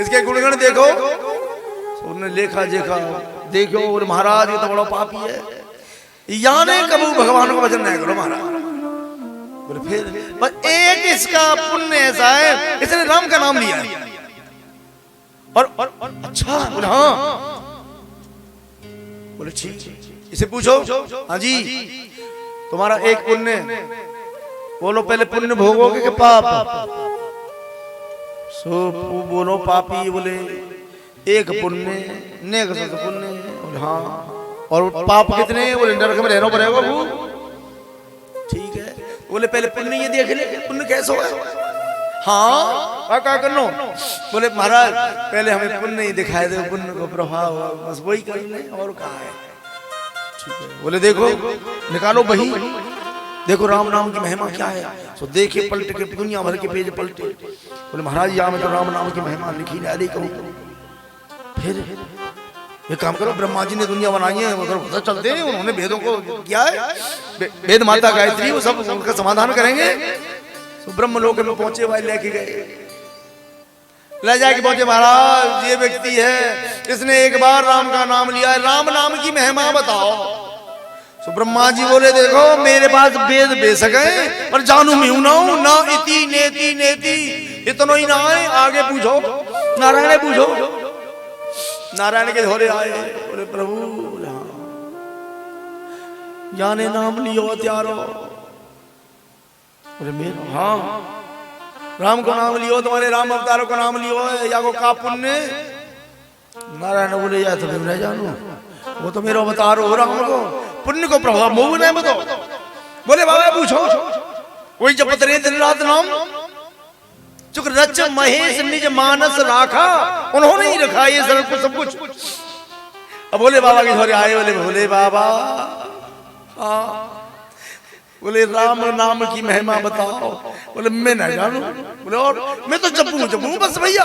इसके गुणगण देखो। उन्होंने लेखा देखा, देखो और महाराज ये तो बड़ा पापी है, याने कबू भगवान को वचन नहीं करो महाराज। बोले फिर बस एक इसका पुण्य ऐसा है, इसने राम का नाम लिया और अच्छा। बोले हाँ। बोले ठीक, इसे पूछो। हाँ जी, तुम्हारा एक पुण्य, बोलो पहले पुण्य भोगोगे कि पाप? सो बोलो पापी। बोले एक पुण्य, नेक सत पुण्य। बोले हाँ। और पाप कितने? बोले नरक में रहना पड़ेगा वो। ठीक है। बोले पहले पुण्य ये देख ले, पुण्य कैसे हो? हाँ क्या करना? बोले महाराज पहले हमें पुण्य ही दिखाए दे, पुण्य को प्रभाव बस वही कर ले, और कहा है। ठीक है। बोले देखो निकालो बही, देखो राम नाम की महिमा क्या है। तो देखे पलट के दुनिया भर के पेज पलटे। बोले महाराज यहाँ में तो राम नाम की महिमा लिखी नहीं कहूँ। फिर ये काम करो, ब्रह्मा जी ने दुनिया बनाई है, उधर पता चलते हैं, उन्होंने वेदों को किया है, वेद माता गायत्री, वो सब उनका समाधान करेंगे। तो ब्रह्म लोक में पहुंचे, भाई लेके गए, ले जाके पहुंचे। महाराज ये व्यक्ति है, इसने एक बार राम का नाम लिया है, राम नाम की महिमा बताओ। तो ब्रह्मा जी बोले देखो मेरे पास वेद बेशक है, पर जानू मैं ना हूं, ना इति नेति नेति इतना ही ना है, आगे पूछो। नारायण पूछो। नारायण के धोरे आए। बोले प्रभु जाने नाम लियो त्यारो। बोले मेरा? हाँ राम को नाम लियो, तुम्हारे राम अवतारों को नाम लियो है, या को का पुण्य? नारायण बोले या तो मैं जानू, वो तो मेरा अवतार हो राम को, पुण्य को प्रभाव मोह नहीं बताओ। बोले बाबा पूछो। वही जपत रहे दिन रात नाम, चुक रच महेश निज मानस राखा, उन्होंने ही रखा ये सब कुछ। अब बोले बाबा के घरे आए। बोले भोले बाबा बोले राम नाम की महिमा बताओ। बोले मैं नहीं जानू। बोले और मैं तो जपू बस भैया,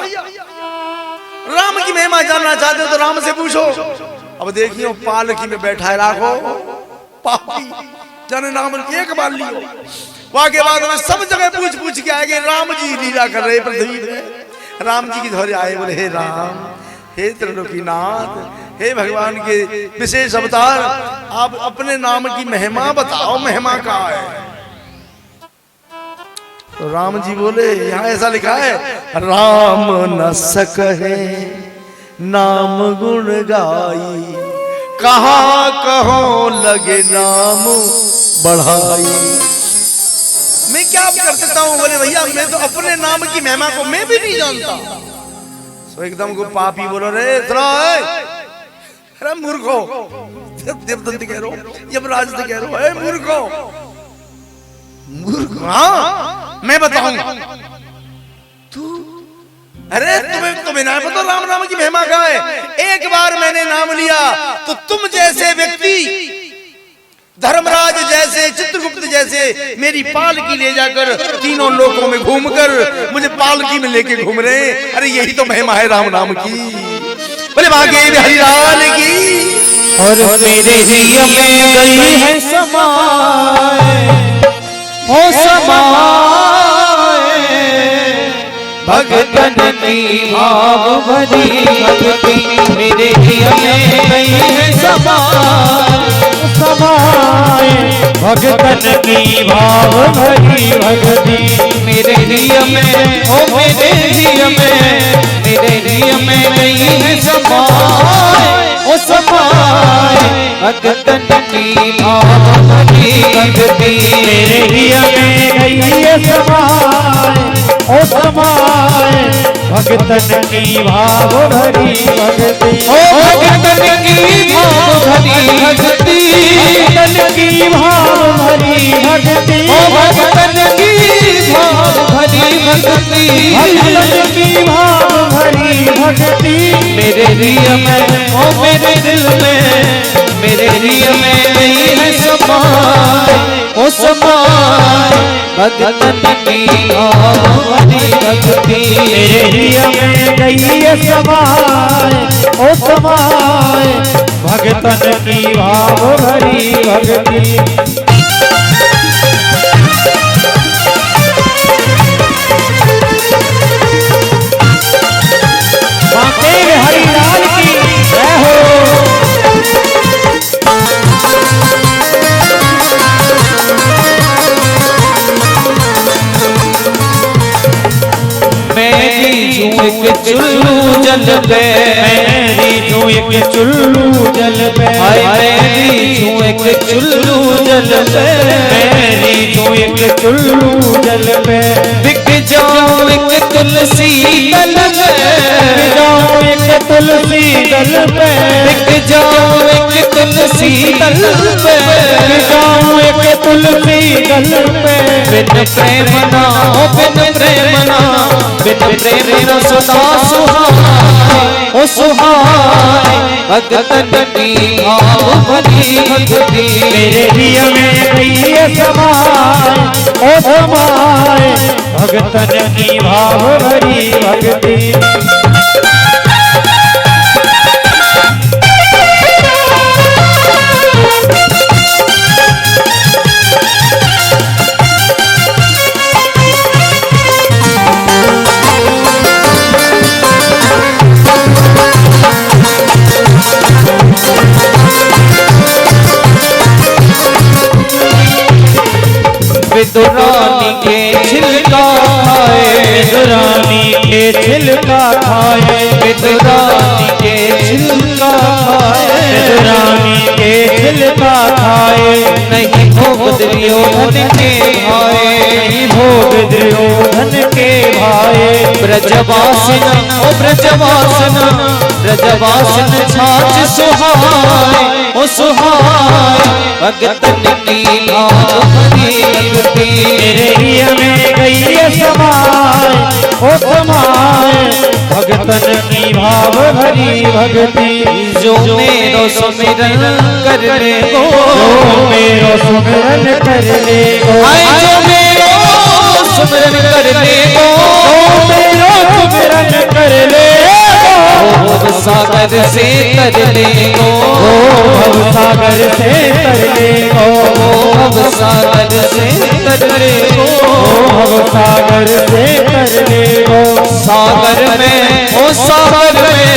राम की महिमा जानना चाहते हो तो राम से पूछो। अब देखियो पालकी में बैठा है राखो पापी, जाने नाम एक बार लियो। वहां के बाद में सब जगह पूछ के आए, राम जी लीला कर रहे पृथ्वी में। राम जी की धोरे आए। बोले हे राम, हे त्रिलोकीनाथ, हे भगवान के विशेष अवतार, आप अपने नाम की महिमा बताओ, महिमा का है। तो राम जी बोले यहाँ ऐसा लिखा है, राम न सकहे नाम गुण गाई, कहा कहो लगे नाम बढ़ाई। मैं क्या कर सकता हूँ? बोले भैया मैं तो अपने नाम की महिमा को मैं भी नहीं जानता। तो एकदम को पापी बोलो रे अरे मूर्खो, देवदत्त कह रो, यमराज से कह रो, मूर्खो मूर्ख। हाँ मैं बताऊंगा। तू अरे तुम्हें ना पता राम नाम की महिमा क्या है? एक बार मैंने नाम लिया तो तुम जैसे व्यक्ति, धर्मराज जैसे, चित्रगुप्त जैसे मेरी पालकी ले जाकर तीनों लोकों में घूमकर मुझे पालकी में लेके घूम रहे। अरे यही तो महिमा है राम नाम की। बोले भागे हरिलाल की। और मेरे हिय में गई है समाए, ओ समाए भगतन की भाव भरी भक्ति। मेरे हिय में गई है समाए भगतन की भाव भरी भक्ति। मेरे हिय में, ओ मेरे हिय में, मेरे हिय में गई है समाए, ओ समाए भगतन की भाव भरी भक्ति। मेरे हिय में गई है समाए, ओ समाए भगतन की भाव भरी भक्ति। ओ भगतन की भाव भरी भक्ति, भगतन की भाव भरी भक्ति। ओ भगतन की भाव भरी भक्ति, भगतन की भाव भरी भक्ति। मेरे हृदय में, ओ मेरे दिल में, मेरे हृदय में गई है समाए, ओ समाए भगतन की भाव भरी भक्ति। मेरे हृदय में गई है समाए, ओ समाए भगतन की भाव भरी भक्ति। चुल्लू जल पे, मैं रीझूं एक चुल्लू जल पे, हाय मैं रीझूं एक चुल्लू जल पे, मैं रीझूं एक चुल्लू जल पे, बिक जाऊं एक तुलसी दल पे, जाऊं एक तुलसी दल पे, बिक जाऊं एक तुलसी दल पे, जाऊं एक तुलसी दल पे, बिन प्रेम ना ओ बिन प्रेम ना, बिन प्रेम ना सदा सुहाए ओ सुहाए, भगतन की भाव भरी भक्ति मेरे हिय में गई समाए ओ समाए, भगतन की भाव भरी भक्ति। विदुरानी के छिलका खाए, विदुरानी के छिलका खाए, विदुरानी के छिलका खाए, विदुरानी के छिलका खाए, नहीं भोग दुर्योधन के भाए, नहीं भोग दुर्योधन के भाए, ब्रजवासन ओ ब्रजवासन, ब्रजवासन छाछ सुहाए ओ सुहाए, भगतन की भाव भरी भक्ति मेरे हिय में गई समाए ओ समाए, भगतन की भाव भरी भक्ति। जो मेरो सुमिरन कर ले गो, जो मेरो सुमिरन कर ले गो, आए जो मेरो सुमिरन कर ले गो, जो मेरो सुमिरन कर ले गो, भव सागर से तर ले गो, भव सागर से तर ले गो, भव सागर से तर ले गो, भव सागर से तर ले गो, सागर में ओ सागर में,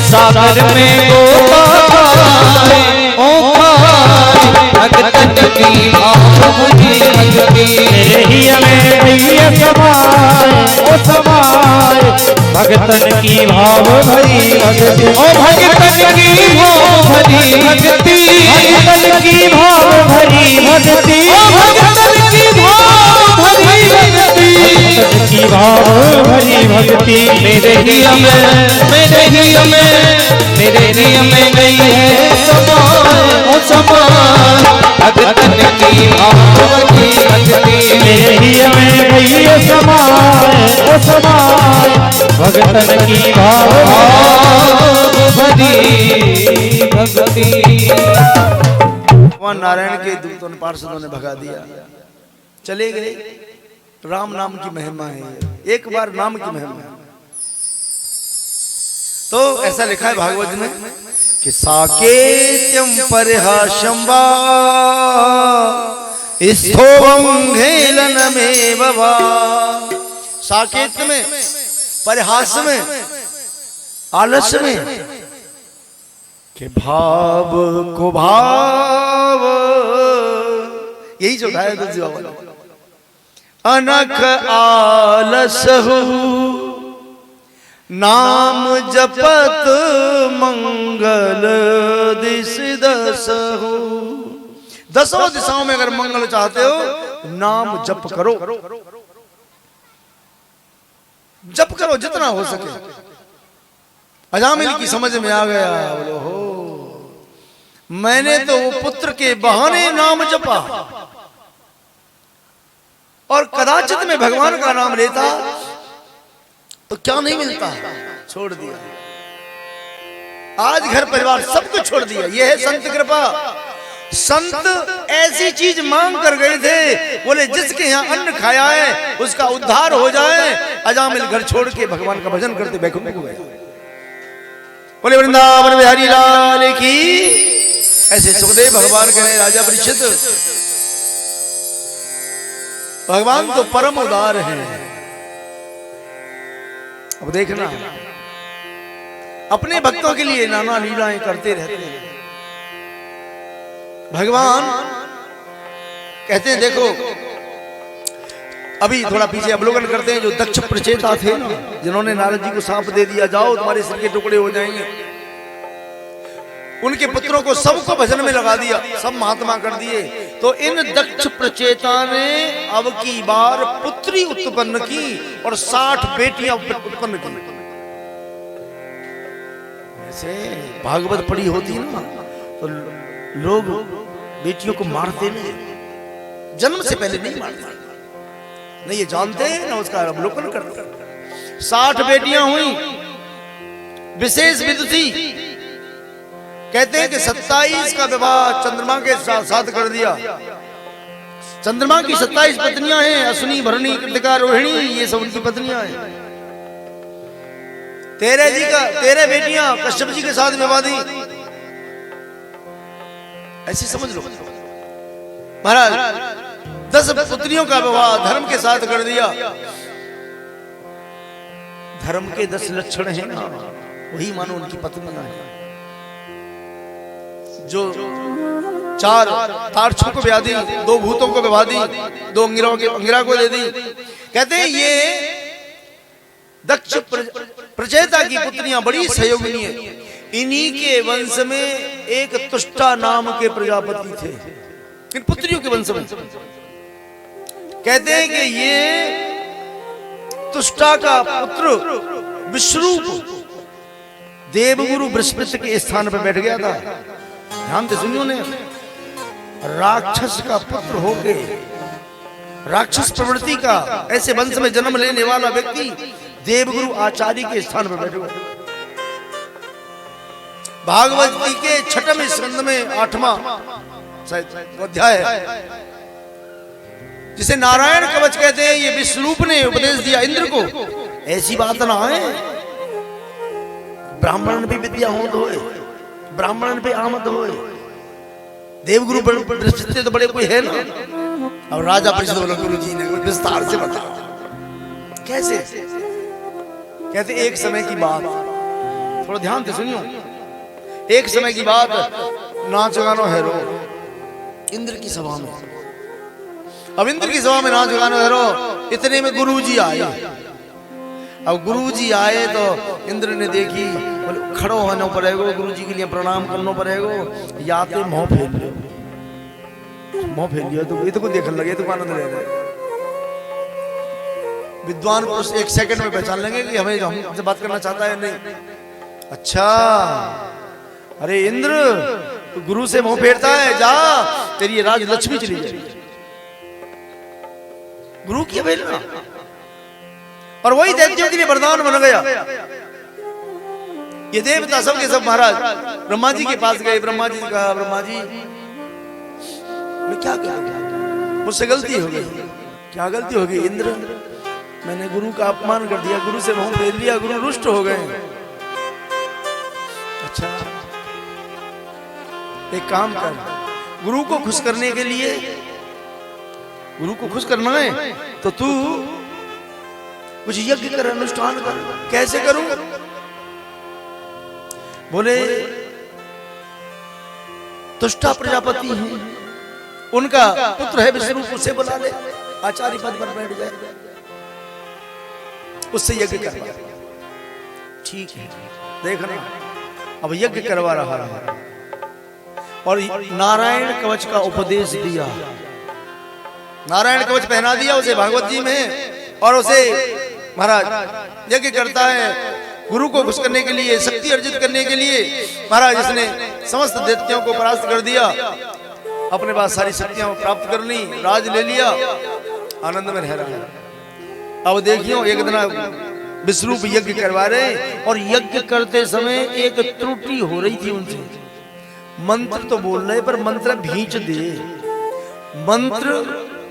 सागर में गोता खाए ओ खाए, भगतन की भाव भरी भक्ति मेरे हिय में गई समाए ओ समाए, भगतन की भाव भरी भक्ति। ओ भगतन की भाव भरी भक्ति, भगतन की भाव भरी भक्ति, ओ भगतन की भाव भरी भक्ति, भगतन की भाव भरी भक्ति। मेरे हिय में, मेरे हिय में, मेरे हिय में गई है समाए ओ समाए, भगतन की भाव भरी भक्ति मेरे हिय में गई समाए ओ समाए, भगतन की भाव भरी भक्ति। भगवान नारायण के दूतों ने पार्षदों ने भगा दिया, चले गए। राम नाम की महिमा है, एक बार नाम की महिमा है। तो ऐसा लिखा है भागवत में कि साकेत्यम परिहासं वा स्थोमं घेलनमेव वा। साकेत में, परिहास में, आलस्य में, कि भाव को भाव, यही जो गाया तुलसी बाबा ने। अनख आलस हो नाम जपत मंगल दिस दस हो। दसों दिशाओं में अगर मंगल चाहते हो नाम जप करो, जप करो जितना हो सके। अजामिल की समझ में आ गया, बोलो हो मैंने तो वो पुत्र के बहाने नाम जपा और कदाचित में भगवान का नाम लेता तो क्या नहीं मिलता, छोड़ दिया। आज घर परिवार सब कुछ छोड़ दिया। यह है संत कृपा। संत ऐसी चीज मांग कर गए थे, बोले जिसके यहाँ अन्न खाया है उसका उद्धार हो जाए। अजामिल घर छोड़ के भगवान का भजन करते बैकुंठ को गए। बोले वृंदावन बिहारी लाल की। ऐसे सुखदेव भगवान कह रहे राजा परीक्षित, भगवान तो परम उदार है। अब देखना अपने भक्तों के लिए नाना लीलाएं करते रहते हैं। भगवान कहते हैं देखो अभी थोड़ा पीछे अवलोकन करते हैं। जो दक्ष प्रचेता थे ना, जिन्होंने नारद जी को सांप दे दिया, जाओ तुम्हारे सिर के टुकड़े हो जाएंगे, उनके पुत्रों को सबको भजन में लगा दिया, सब महात्मा कर दिए। तो इन दक्ष प्रचेता ने अब की बार पुत्री उत्पन्न की और 60 बेटियां उत्पन्न की। ऐसे भागवत पढ़ी होती ना तो लोग बेटियों को मारते नहीं, जन्म से पहले नहीं मारते, नहीं ये जानते हैं ना उसका अवलोकन करते। 60 बेटियां हुई। विशेष विदुषी कहते हैं कि 27 का विवाह चंद्रमा के साथ कर दिया। चंद्रमा की 27 पत्नियां हैं, अश्विनी, भरणी, कृतिका, रोहिणी, ये सब उनकी पत्नियां हैं। 13 बेटियां कश्यप जी के साथ विवाह दी। ऐसे समझ लो महाराज, 10 पुत्रियों का विवाह धर्म के साथ कर दिया। धर्म के 10 लक्षण हैं ना, वही मानो उनकी पत्नियां हैं। जो 4 तारछों को ब्याह दी, 2 भूतों को विवाह दी, 2 अंगिरा को दे दी। कहते हैं ये दक्ष प्रचेता की पुत्रियां बड़ी सहयोगिनी है। इन्हीं के वंश में एक तुष्टा नाम के प्रजापति थे, इन पुत्रियों के वंश में। कहते हैं कि ये तुष्टा का पुत्र विश्वरूप देवगुरु बृहस्पति के स्थान पर बैठ गया था। ध्यान से सुनियो ने, राक्षस का पुत्र हो गए, राक्षस प्रवृत्ति का ऐसे वंश में जन्म लेने वाला व्यक्ति देवगुरु आचार्य के स्थान पर बैठे हुए। भागवत जी के 6वें स्कंद में 8वां अध्याय है, जिसे नारायण कवच कहते हैं। ये विश्वरूप ने उपदेश दिया इंद्र को। ऐसी बात ना है, ब्राह्मण भी विद्या होत होए, ब्राह्मण पे आमद होए, देवगुरु बृहस्पति तो बड़े कोई है ना। अब राजा परिषद बोला गुरु जी ने विस्तार से बताओ कैसे। कहते एक समय की बात, थोड़ा ध्यान से सुनियो। एक समय की बात, नाच गानो है रो इंद्र की सभा में। अब इंद्र की सभा में नाच गानो है रो, इतने में गुरुजी आए। अब गुरुजी आए तो इंद्र ने देखी, बोले खड़ो होना पड़ेगा, गुरुजी के लिए प्रणाम करना पड़ेगा, या तो मोह फेल लियो, मोह फेल लियो। तो ये तो को देखने लगे, तो आनंद ले रहे। विद्वान पुरुष 1 सेकंड में पहचान लेंगे कि हमें हमसे बात करना चाहता है नहीं। अच्छा, अरे इंद्र तो गुरु से मोह फेरता है, जा तेरी राज लक्ष्मी चली जाएगी। गुरु की अवहेलना, और वही दैत्यों के लिए वरदान बन गया। ये देवता सब के सब महाराज ब्रह्मा जी के पास गए। ब्रह्मा जी ने कहा, ब्रह्मा जी मैं क्या करूं, मुझसे गलती हो गई। क्या गलती हो गई इंद्र? मैंने गुरु का अपमान कर दिया, गुरु से मोह फेर लिया, गुरु रुष्ट हो गए। अच्छा, एक काम कर, गुरु को खुश करने के लिए, गुरु को खुश करना है तो तू कुछ यज्ञ कर, अनुष्ठान कर। कैसे करूं? बोले तुष्टा प्रजापति हैं, उनका पुत्र है विष्णु, उससे बुला ले, आचार्य पद पर बैठ जाए, उससे यज्ञ करवा। ठीक है, देखना अब यज्ञ करवा रहा है। और नारायण कवच का उपदेश दिया, नारायण कवच पहना दिया उसे भागवत जी में, और उसे महाराज यज्ञ करता है गुरु को खुश करने के लिए, शक्ति अर्जित करने के लिए। महाराज इसने समस्त दैत्यों को परास्त कर दिया, अपने पास सारी शक्तियां प्राप्त कर ली, राज ले लिया, आनंद में रह रहा है। अब देखियो एक दिन विश्वरूप यज्ञ करवा रहे, और यज्ञ करते समय एक त्रुटि हो रही थी उनसे। मंत्र तो बोल रहे पर मंत्र भींच दे, मंत्र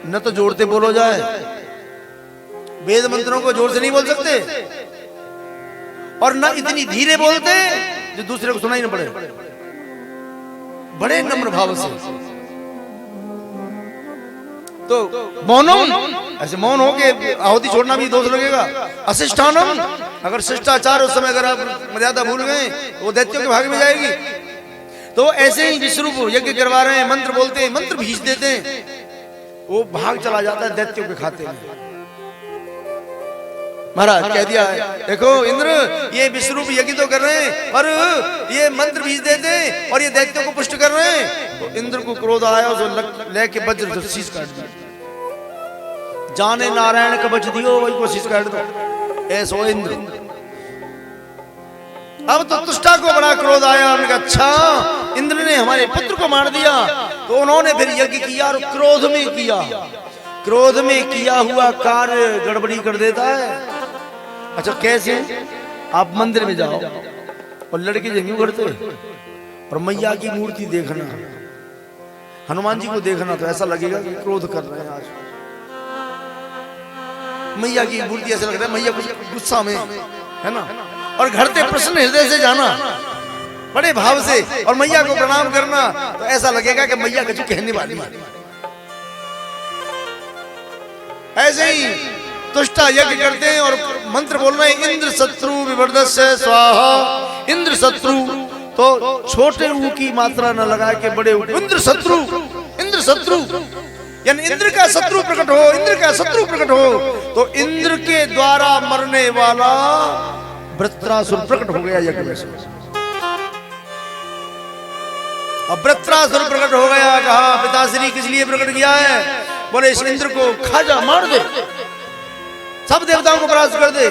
न तो जोड़ते बोलो जाए, वेद मंत्रों को जोर से नहीं बोल सकते, और न इतनी धीरे बोलते जो दूसरे को सुनाई न पड़े, बड़े नम्र भाव से। तो मौनम, ऐसे मौन हो के आहुति छोड़ना भी दोष लगेगा। अशिष्टानम, अगर शिष्टाचार उस समय अगर आप मर्यादा भूल गए वो दैत्यों के भाग में जाएगी। तो ऐसे ही विश्वरूप यज्ञ करवा रहे हैं, मंत्र बोलते हैं, मंत्र भींच देते हैं, वो भाग चला जाता है दैत्यों के खाते में। महाराज कह दिया है, देखो इंद्र ये विश्वरूप यज्ञ तो कर रहे हैं और ये मंत्र बीज देते हैं और ये दैत्यों को पुष्ट कर रहे हैं। तो इंद्र को क्रोध आया, उसको लेके वज्र से शीश काट दिया। जाने नारायण का बच दियो वही को शीश काट दो, ऐसो इंद्र। अब तो तुष्टा को बड़ा क्रोध आया, उन्होंने कहा अच्छा इंद्र ने हमारे पुत्र को मार दिया। तो उन्होंने फिर यज्ञ किया और क्रोध में किया। क्रोध में किया हुआ कार्य गड़बड़ी कर देता है। अच्छा कैसे? आप मंदिर में जाओ और लड़के जंगू करते और मैया की मूर्ति देखना, हनुमान जी को देखना, तो ऐसा लगेगा कि क्रोध कर रहे हैं आज। मैया की मूर्ति ऐसा लग रहा है मैया कुछ गुस्सा में है ना। और घर से प्रसन्न हृदय से जाना बड़े भाव से और मैया को प्रणाम करना, तो ऐसा लगेगा कि मैया कुछ कहने वाली। ऐसे ही तुष्टा यज्ञ करते हैं और मंत्र बोल रहे हैं इंद्र शत्रु विवर्धस्य स्वाहा। इंद्र शत्रु तो छोटे ऊ की मात्रा न लगा के बड़े इंद्र शत्रु, इंद्र शत्रु यानी इंद्र का शत्रु प्रकट हो, इंद्र का शत्रु प्रकट हो। तो इंद्र के द्वारा मरने वाला वृत्रासुर प्रकट हो गया यज्ञ में से। अब वृत्रासुर प्रकट हो गया, कहा पिताश्री किस लिए प्रकट किया है? बोले इस इंद्र को खा जा, मार दे, सब देवताओं को परास्त कर दे।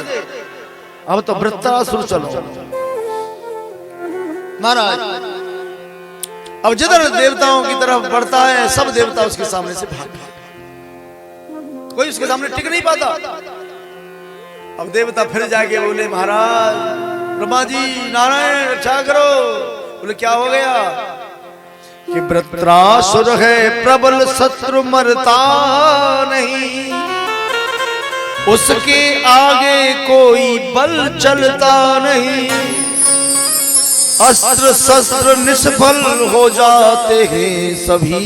अब तो वृत्रासुर चलो महाराज। अब जिधर देवताओं की तरफ बढ़ता है सब देवता उसके सामने से भाग, कोई उसके सामने टिक नहीं पाता। अब देवता फिर जाके बोले महाराज ब्रह्मा जी नारायण रक्षा करो। बोले क्या हो गया? कि वृत्रासुर है प्रबल शत्रु मरता नहीं, उसके आगे कोई बल चलता नहीं। अस्त्र शस्त्र निष्फल हो जाते हैं सभी,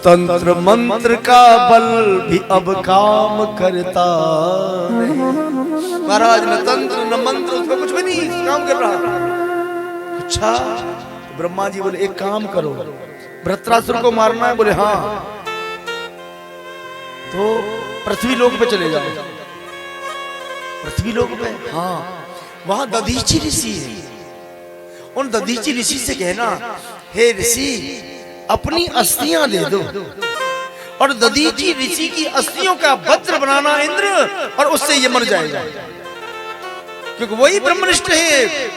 तंत्र मंत्र का बल भी अब काम करता नहीं। महाराज न तंत्र न मंत्र उसमें कुछ भी नहीं काम कर रहा। अच्छा ब्रह्मा जी बोले एक काम करो, वृत्रासुर को मारना है? बोले हाँ। तो पृथ्वी लोक पे चले जाओ। पृथ्वी लोक पे? हाँ, वहां दधीची ऋषि है। उन दधीची ऋषि से कहना हे ऋषि अपनी अस्थियां दे दो और दधीची ऋषि की अस्थियों का वज्र बनाना इंद्र, और उससे ये मर जाएगा क्योंकि वही ब्रह्मनिष्ठ है।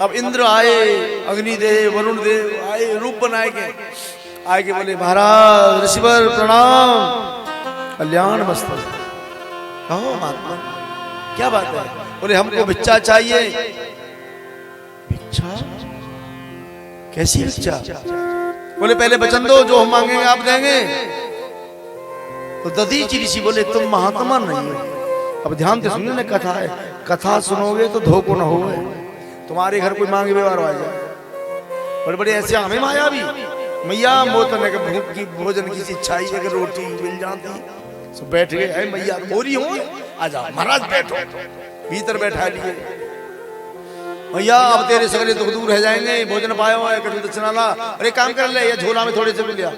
अब इंद्र आए, अग्निदेव वरुण देव आए, रूप बनाए के आए के बोले महाराज ऋषिवर प्रणाम, कल्याण मस्तक। कहो महात्मा क्या बात है? बोले हमको भिक्षा चाहिए। भिक्षा? कैसी भिक्षा? बोले पहले वचन दो, जो हम मांगेंगे आप देंगे। तो दधीची ऋषि बोले तुम महात्मा नहीं हो। अब ध्यान से सुनने ने कथा है, कथा सुनोगे तो धोखो न होगे। तुम्हारे घर कोई मांग व्यवहार आ जाए। बड़े बड़े ऐसे हमें माया भी मैया मोतने के भूख की भोजन की इच्छा ही, अगर रोटी मिल जाती तो बैठ गए। अरे मैया मोरी हो, आ जाओ महाराज बैठो। भीतर बैठा लिए भैया अब तेरे सगरे दुख दूर रह जाएंगे, भोजन पायो है कभी दक्षिणा ला। अरे काम कर ले, ये झोला में थोड़े से मिल गया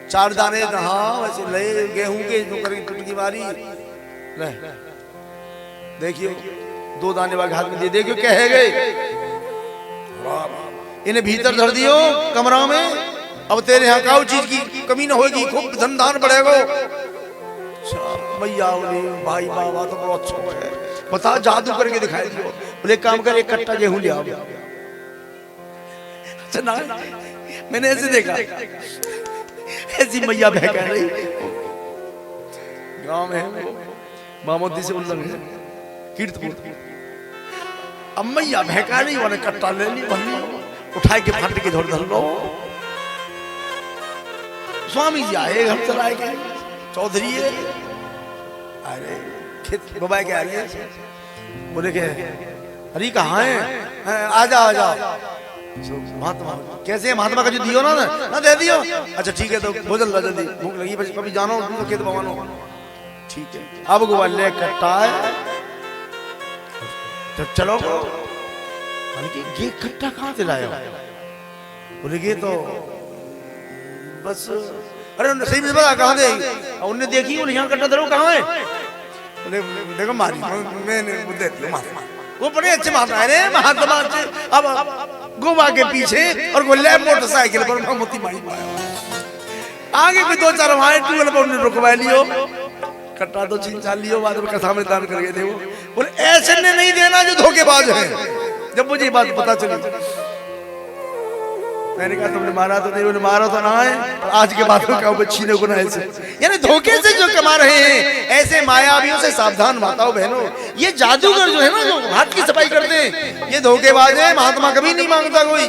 4 दाने। हाँ वैसे ले गेहूं के जो करेंगे टुटकी मारी ले, देखियो 2 दाने वाले हाथ में दे देखियो कहे गए। इन्हें भीतर धर दियो कमरा में। अब तेरे यहाँ काउ चीज की कमी न होगी, खूब धन धान बढ़ेगा। भैया भाई बाबा तो बहुत अच्छा है, बता जादू करके दिखाई दियो। बोले काम कर एक कट्टा गेहूं ले आओ। अच्छा ना मैंने ऐसे देखा, ऐसी मैया बहका रही गांव में मामोदी से उल्लंघन है कीर्तपुर। अब मैया बहका रही, वाले कट्टा ले ली, उठाए के फट के धर धर लो। स्वामी जी आए घर चलाए के चौधरी है। अरे खेत बाबा के आ रही है। बोले के अरे कहाँ है? आजा आजा। महात्मा कैसे है? महात्मा का जो दियो ना दे दियो। अच्छा ठीक है तो भोजन ला जल्दी, भूख लगी, कभी जानो तो खेत बवानो। ठीक है अब ग्वाले कट्टा है तो चलो। ये कट्टा कहाँ से लाया? बोले ये तो बस। अरे सही में बता कहाँ दे? उनने देखी बोले यहाँ कट्टा धरो कहाँ है? बोले देखो मारी मैंने देती मार। वो बड़े अच्छे महात्मा है रे, महात्मा अच्छे। अब गोवा के पीछे और गोले मोटरसाइकिल पर मोती मारी पाया। आगे भी 2-4 वहां टूल पर उन्होंने रुकवा लियो, कट्टा तो छीन छान लियो, बाद में कथा में दान कर गए थे। वो बोले ऐसे ने नहीं देना जो धोखेबाज है। जब मुझे बात पता चली मैंने कहा तुमने मारा तो नहीं, उन्हें मारा तो ना है, आज के बाद में क्या छीने को ना ऐसे, यानी धोखे से जो कमा रहे हैं ऐसे मायावियों से सावधान माताओं बहनों। ये जादूगर जो है ना, जो हाथ की सफाई करते हैं, ये धोखेबाज है। महात्मा कभी नहीं मांगता कोई।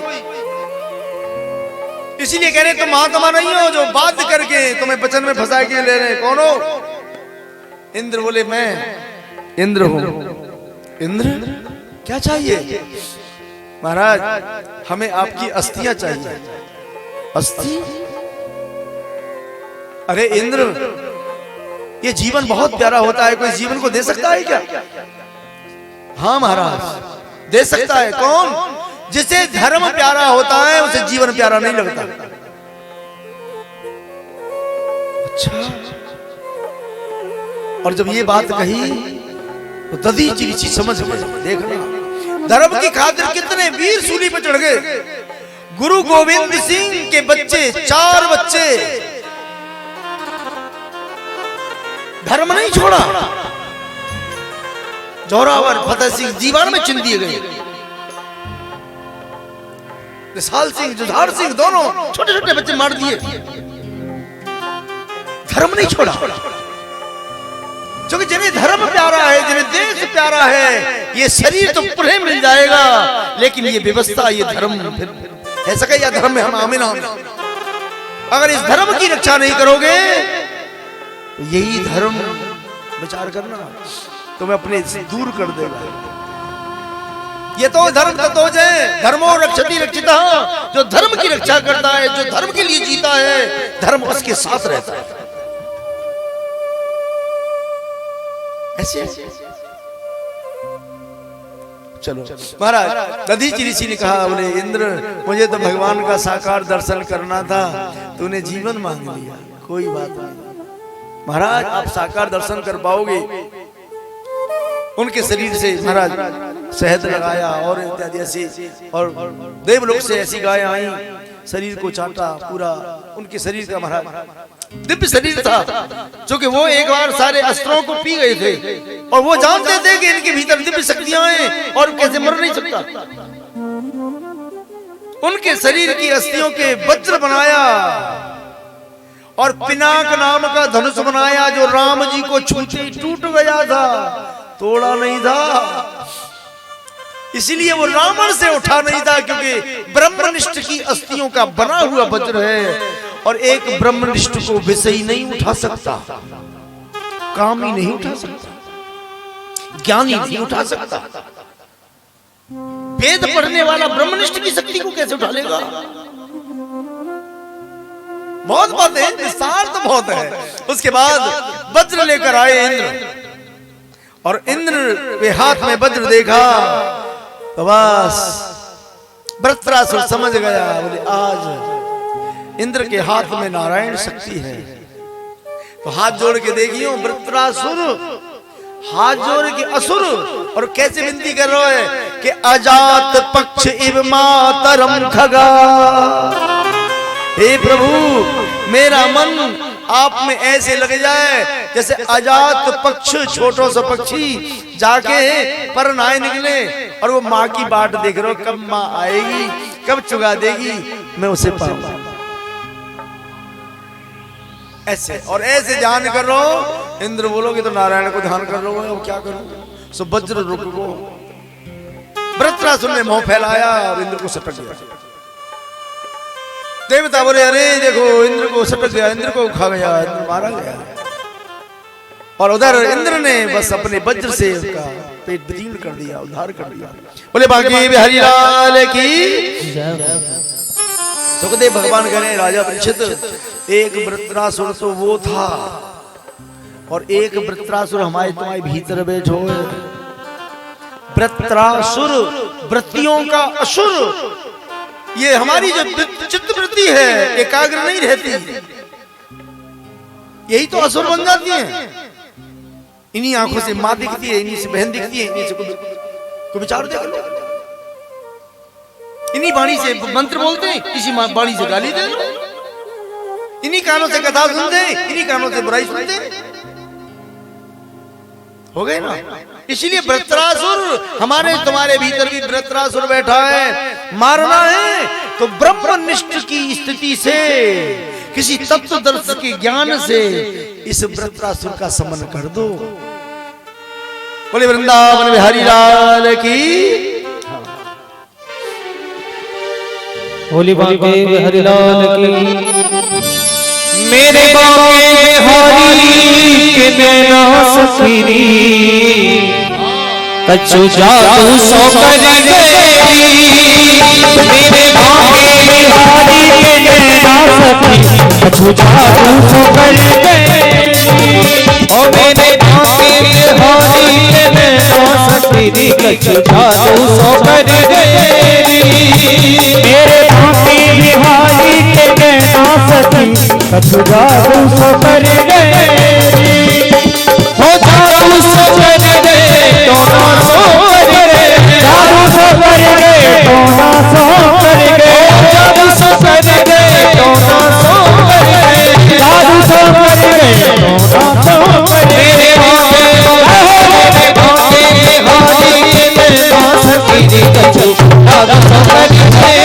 इसीलिए कह रहे तुम महात्मा नहीं हो जो बात करके तुम्हें वचन में फंसा के ले रहे। कौन हो? इंद्र बोले मैं इंद्र हूं। इंद्र क्या चाहिए? महाराज हमें आपकी अस्थियां चाहिए। अस्थि? अरे इंद्र, ये जीवन बहुत प्यारा होता है, कोई जीवन को दे सकता है क्या? हाँ महाराज दे सकता है। कौन? जिसे धर्म प्यारा होता है उसे जीवन प्यारा नहीं लगता। अच्छा, और जब ये बात कही तो दधीचि ऋषि समझ गए। देखना धर्म की खातिर कितने वीर सूली पर चढ़ गए। गुरु गोविंद सिंह के बच्चे 4 बच्चे धर्म नहीं छोड़ा। जोरावर फतेह सिंह दीवार में चिन दिए गए। विशाल सिंह जुझार सिंह दोनों छोटे छोटे बच्चे मार दिए। धर्म नहीं छोड़ा, क्योंकि जिन्हें धर्म प्यारा है, जिन्हें देश प्यारा है, ये शरीर तो पुनः मिल जाएगा, लेकिन ये व्यवस्था, ये धर्म है सके या धर्म में हम आमिन आमिन। अगर इस धर्म की रक्षा नहीं करोगे तो यही धर्म विचार करना तुम्हें अपने से दूर कर देगा। ये तो धर्म तो जय धर्मो रक्षति रक्षिता, जो धर्म की रक्षा करता है, जो धर्म के लिए जीता है, धर्म उसके साथ रहता है। ऐसे चलो महाराज दधीचि ऋषि ने कहा, बोले इंद्र मुझे तो भगवान का साकार दर्शन करना था, तूने जीवन मांग लिया, कोई बात नहीं। महाराज आप साकार दर्शन कर पाओगे। उनके शरीर से महाराज शहद लगाया और इत्यादि ऐसी, और देवलोक से ऐसी गाय आई, शरीर को चाटा पूरा। उनके शरीर का महाराज दिव्य शरीर था, क्योंकि वो एक बार सारे अस्त्रों को पी गए थे और वो जानते थे कि इनके भीतर दिव्य शक्तियां हैं और कैसे मर नहीं सकता। उनके शरीर की अस्थियों के वज्र बनाया और पिनाक नाम का धनुष बनाया, जो राम जी को छूते टूट गया था, तोड़ा नहीं था। इसीलिए वो रावण से उठा नहीं था, क्योंकि ब्रह्मनिष्ठ की अस्थियों का बना हुआ वज्र है और एक ब्रह्मनिष्ठ को विषयी नहीं उठा सकता, कामी नहीं उठा सकता, ज्ञानी नहीं उठा सकता। वेद पढ़ने वाला ब्रह्मनिष्ठ की शक्ति को कैसे उठा लेगा? बहुत बात है, विस्तार तो बहुत है। उसके बाद वज्र लेकर आए इंद्र, और इंद्र के हाथ में वज्र देखा तो बस वृत्रासुर समझ गया, बोले आज इंद्र के हाथ में नारायण शक्ति है। तो हाथ जोड़ के देखियो, वृत्रासुर हाथ जोड़ के असुर, और कैसे विनती कर रहा है कि अजात पक्ष इव मातरम खगा। हे प्रभु मेरा मन आप में ऐसे लग जाए जैसे अजात पक्ष, छोटो सा पक्षी जाके पर नाए निकले और वो माँ की बाट देख रहे हो, कब माँ आएगी, कब चुगा देगी, मैं उसे पाऊंगा। ऐसे और ऐसे ध्यान कर रहे हो। इंद्र बोलोगे तो नारायण को ध्यान कर रहे हो, क्या करूं? सो वज्र रुक गो। वृत्रासुर ने मुंह फैलाया और इंद्र को सटक गया। देवता बोले अरे देखो इंद्र को सटक गया, इंद्र को खा गया, इंद्र मारा गया। और उधर इंद्र ने बस अपने वज्र से उसका पेट विदीर्ण कर दिया, उद्धार कर दिया। बोले बाकी बिहारी लाल की। सुखदेव भगवान कह रहे राजा परीक्षित, एक वृत्रासुर तो वो था और एक वृत्रासुर हमारे तुम्हारे भीतर बैठो है। वृत्रासुर वृत्तियों का असुर, ये हमारी जो चित्तवृत्ति है एकाग्र नहीं रहती, यही तो असुर बन जाती है। इन्हीं आंखों से माँ दिखती है, इन्हीं से बहन दिखती है, इन्हीं से को विचार देख लो। इन्हीं वाणी से मंत्र बोलते हैं, इसी वाणी से गाली दे लो, इन्हीं कानों से कथा सुनते हैं, इन्हीं कानों से बुराई सुनते हैं। हो गए ना। इसलिए वृत्रासुर, हमारे तुम्हारे भीतर भी वृत्रासुर बैठा है। मारना है तो ब्रह्मनिष्ठ की स्थिति से, किसी तत्वदर्शी के ज्ञान से इस वृत्रासुर का समन कर दो। बोले वृंदावन बिहारी लाल की, होली बांके बिहारी लाल की। मेरे बांके बिहारी के नैना सफीरी, कछु जादू सो कर गई। मेरे बांके बिहारी के नैना सफीरी, कछु जादू सो कर गई। ओ मेरे बांके बिहारी के नैना सफीरी, कछु जादू सो कर गई। मेरे बांके बिहारी के नैना सखी, कछु जादू सो कर गए। हो जादू सो कर गए, टोना सो कर गए। जादू सो कर गए, टोना सो कर गए। जादू सो कर गए, टोना सो कर गए। जादू सो कर गए, टोना सो कर गए। मेरे भांके बिहारी के नैना सफीरी, कछु जादू सो कर गए।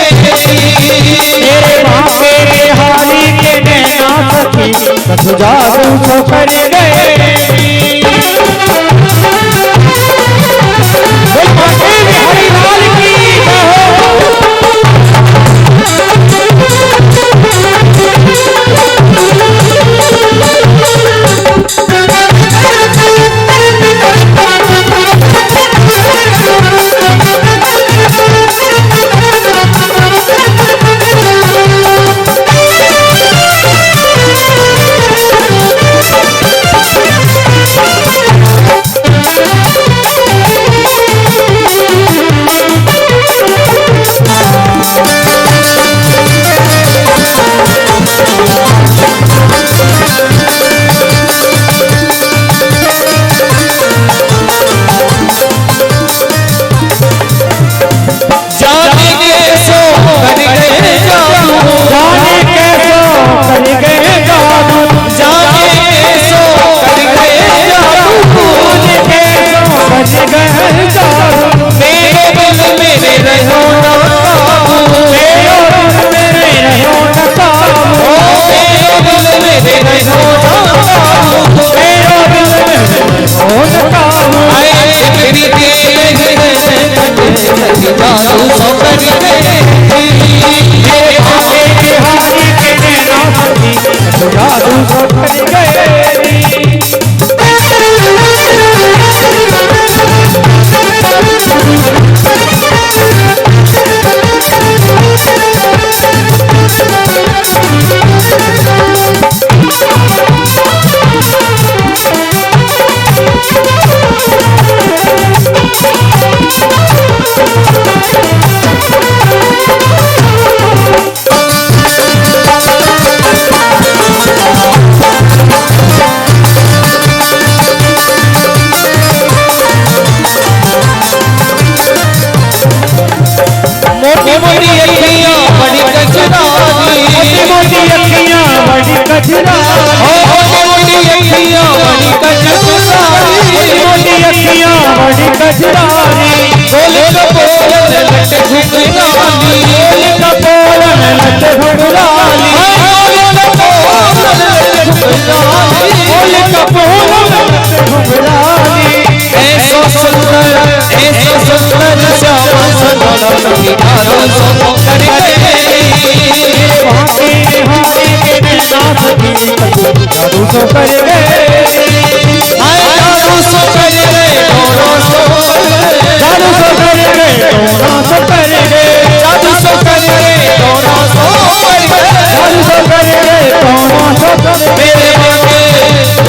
मेरे बांके बिहारी के नैना सखी, कछु जादू सो कर गए। बांके बिहारी लाल की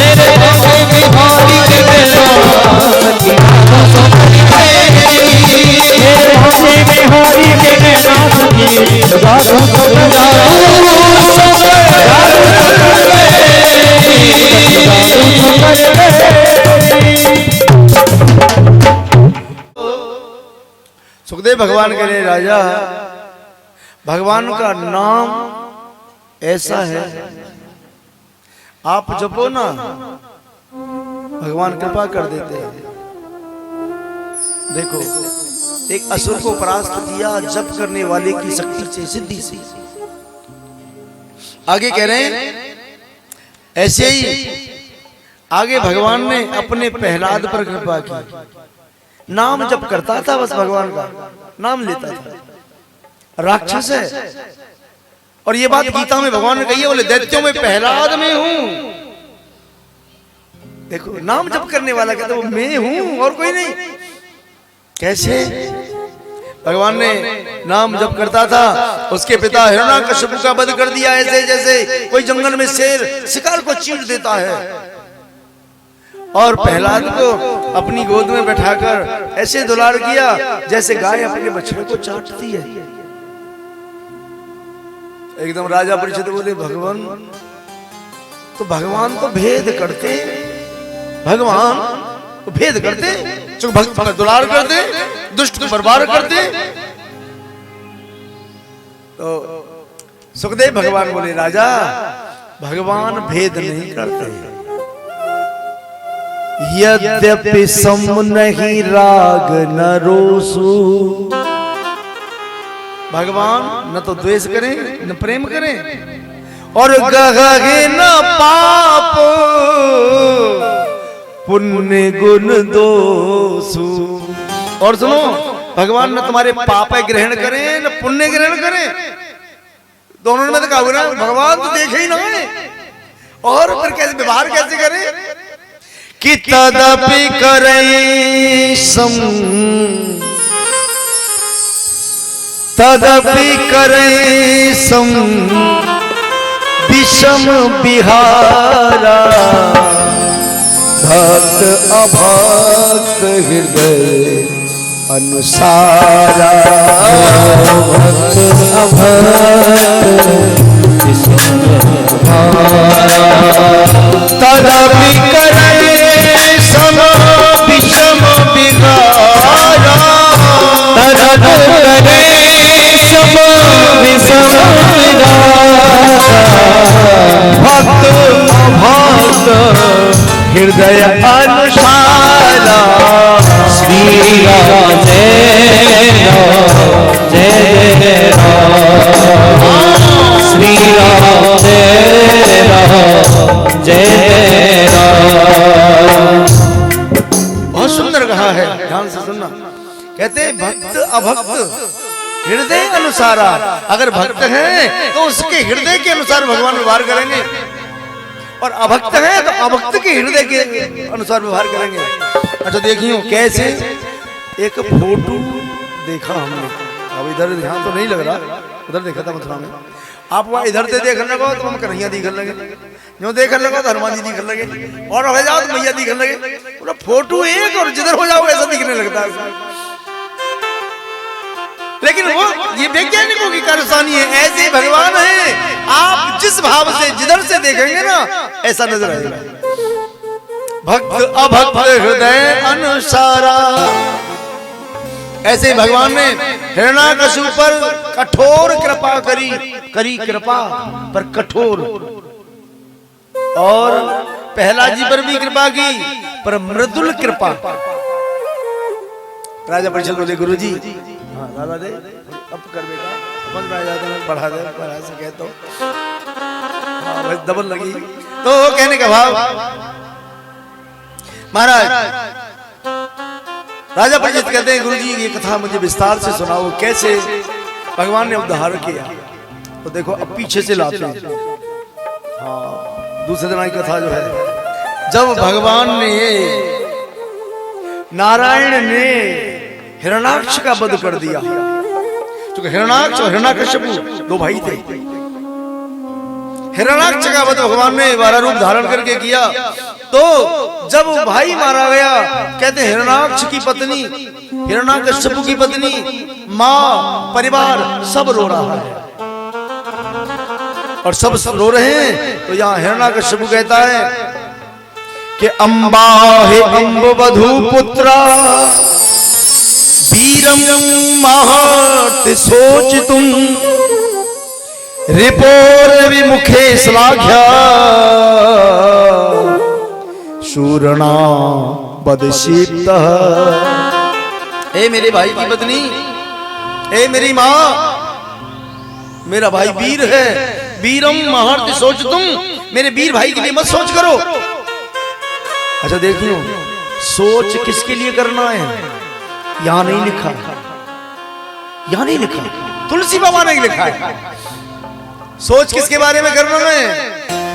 मेरे सुखदेव भगवान कह रहे राजा, भगवान का नाम ऐसा है, आप जपो ना, भगवान कृपा कर देते हैं। देखो, एक असुर को परास्त किया जप करने वाले की शक्ति से, सिद्धि से। आगे कह रहे हैं ऐसे ही आगे भगवान ने अपने प्रहलाद पर कृपा की। नाम जप करता था, बस भगवान का नाम लेता था, राक्षस है। और ये बात गीता में भगवान ने कही है, बोले दैत्यों में प्रहलाद में हूं। देखो, नाम जप करने वाला कहता वो मैं हूं और कोई नहीं। कैसे? भगवान ने नाम जप करता था, उसके पिता हिरण्यकशिपु का वध कर दिया, ऐसे जैसे कोई जंगल में शेर शिकार को चीर देता है। और प्रहलाद को अपनी गोद में बैठाकर ऐसे दुलार किया जैसे गाय अपने बछड़े को चाटती है। एकदम राजा परीक्षित बोले, भगवान तो भगवान तो भेद करते, भगवान तो भेद करते, जो भक्त का दुलार करते, दुष्ट को बर्बाद करते। तो सुखदेव भगवान बोले, राजा भगवान भेद नहीं करते। यद्यपि सम नहीं राग न रोसु, भगवान न तो द्वेष करें न प्रेम करें, और गहे न पाप पुण्य गुण दोषु। और सुनो, भगवान न तुम्हारे पाप ग्रहण करें न पुण्य ग्रहण करें, दोनों में तो कहा ना, भगवान तो देखे ही ना है, और फिर कैसे व्यवहार कैसे करें कि तदपि करे सम, तदपि करे सम विषम विहारा, भक्त अभक्त हृदय अनुसारा, भक्त अभक्त तदपि करे सम विषम विहारा, तदपि करे सम विषम विहारा, भक्त अभक्त हृदय अनुसारा। श्री राम जय राम जय राम, श्री राम जय राम जय राम। बहुत सुंदर कहा है, ध्यान से सुनना। कहते भक्त अभक्त हृदय अनुसारा। अगर भक्त हैं तो उसके हृदय के अनुसार भगवान व्यवहार करेंगे, और अभक्त है तो अभक्त के हृदय के अनुसार व्यवहार करेंगे। अच्छा देखियो कैसे, एक फोटो देखा हमने, अब इधर ध्यान तो नहीं लग रहा, उधर देखा था मथुरा में। आप वहाँ इधर से देखने लगो तो हम कन्हैया दिखने लगे, जो देखने लगो तो हनुमान जी दिखने लगे, और हो जाओ तो मैया दिखने लगे। पूरा फोटो एक, और जिधर हो जाओ ऐसा दिखने लगता है। लेकिन वो ये वैज्ञानिकों की परेशानी है, ऐसे भगवान है, आप जिस भाव से जिधर से देखेंगे ना ऐसा नजर आएगा। भक्त अभक्त हृदय अनुसारा। ऐसे भगवान ने हिरण्यकशिपु पर कठोर कृपा करी कृपा पर कठोर, और प्रहलाद जी पर भी कृपा की पर मृदुल कृपा। राजा परीक्षित बोले, गुरु जी हाँ दादा दे अब कर बेटा, समझ में आ जाता है, बढ़ा दे, बढ़ा से कह तो हाँ भाई डबल लगी। तो कहने का भाव, महाराज राजा परीक्षित कहते हैं, गुरु जी ये कथा मुझे विस्तार से सुनाओ, कैसे भगवान ने उद्धार किया। तो देखो अब पीछे से लाते हैं। हाँ दूसरे दिन की कथा जो है, जब भगवान ने नारायण ने हिरण्याक्ष का वध कर दिया, क्योंकि हिरण्याक्ष और हिरण्यकशिपु दो भाई थे। हिरण्याक्ष का वध भगवान ने 12 रूप धारण करके किया। तो जब भाई मारा गया, कहते हिरण्याक्ष की पत्नी, हिरण्यकशिपु की पत्नी, माँ, परिवार सब रो रहा है, और सब रो रहे हैं। तो यहाँ हिरण्यकशिपु कहता है कि अम्बा हे अम्ब वधू पुत्रा वीर वीरम महत सोच तुम रिपोर विमुखे श्लाघ्या शूरणा बदशीप्त। ए मेरे भाई की पत्नी, ए मेरी माँ, मेरा भाई वीर है, वीरम महर्त सोच तुम, मेरे वीर भाई के लिए मत सोच करो। अच्छा देखियो, सोच किसके लिए करना है यहां नहीं लिखा, यहां नहीं लिखा, तुलसी बाबा ने लिखा है। सोच किसके बारे में करना है?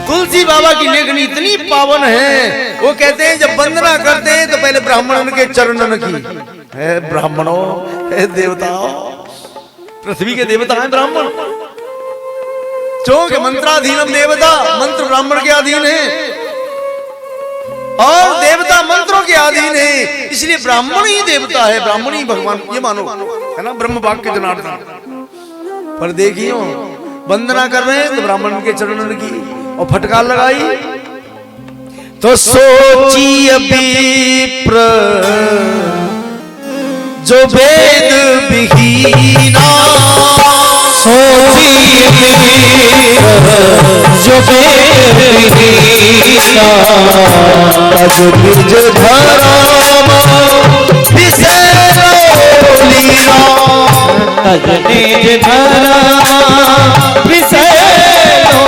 तुलसी बाबा की लेखनी इतनी पावन है, वो कहते हैं जब वंदना करते हैं तो पहले ब्राह्मणों के चरणन की। है ब्राह्मणों, है देवताओं, पृथ्वी के देवता हैं ब्राह्मण, क्योंकि मंत्राधीनम देवता, मंत्र ब्राह्मण के अधीन है और देवता मंत्रों के अधीन है, इसलिए ब्राह्मण ही देवता है, ब्राह्मण ही भगवान, ये मानो है ना, ब्रह्म वाक्य जनार्दन। पर देखियो वंदना कर रहे हैं तो ब्राह्मण के चरणन की और फटकार लगाई तो सोची विप्र जो वेद विहीना, सोची जो वेद विहीना, तज निज धर्म विषय लीना, तज निज धर्म विषय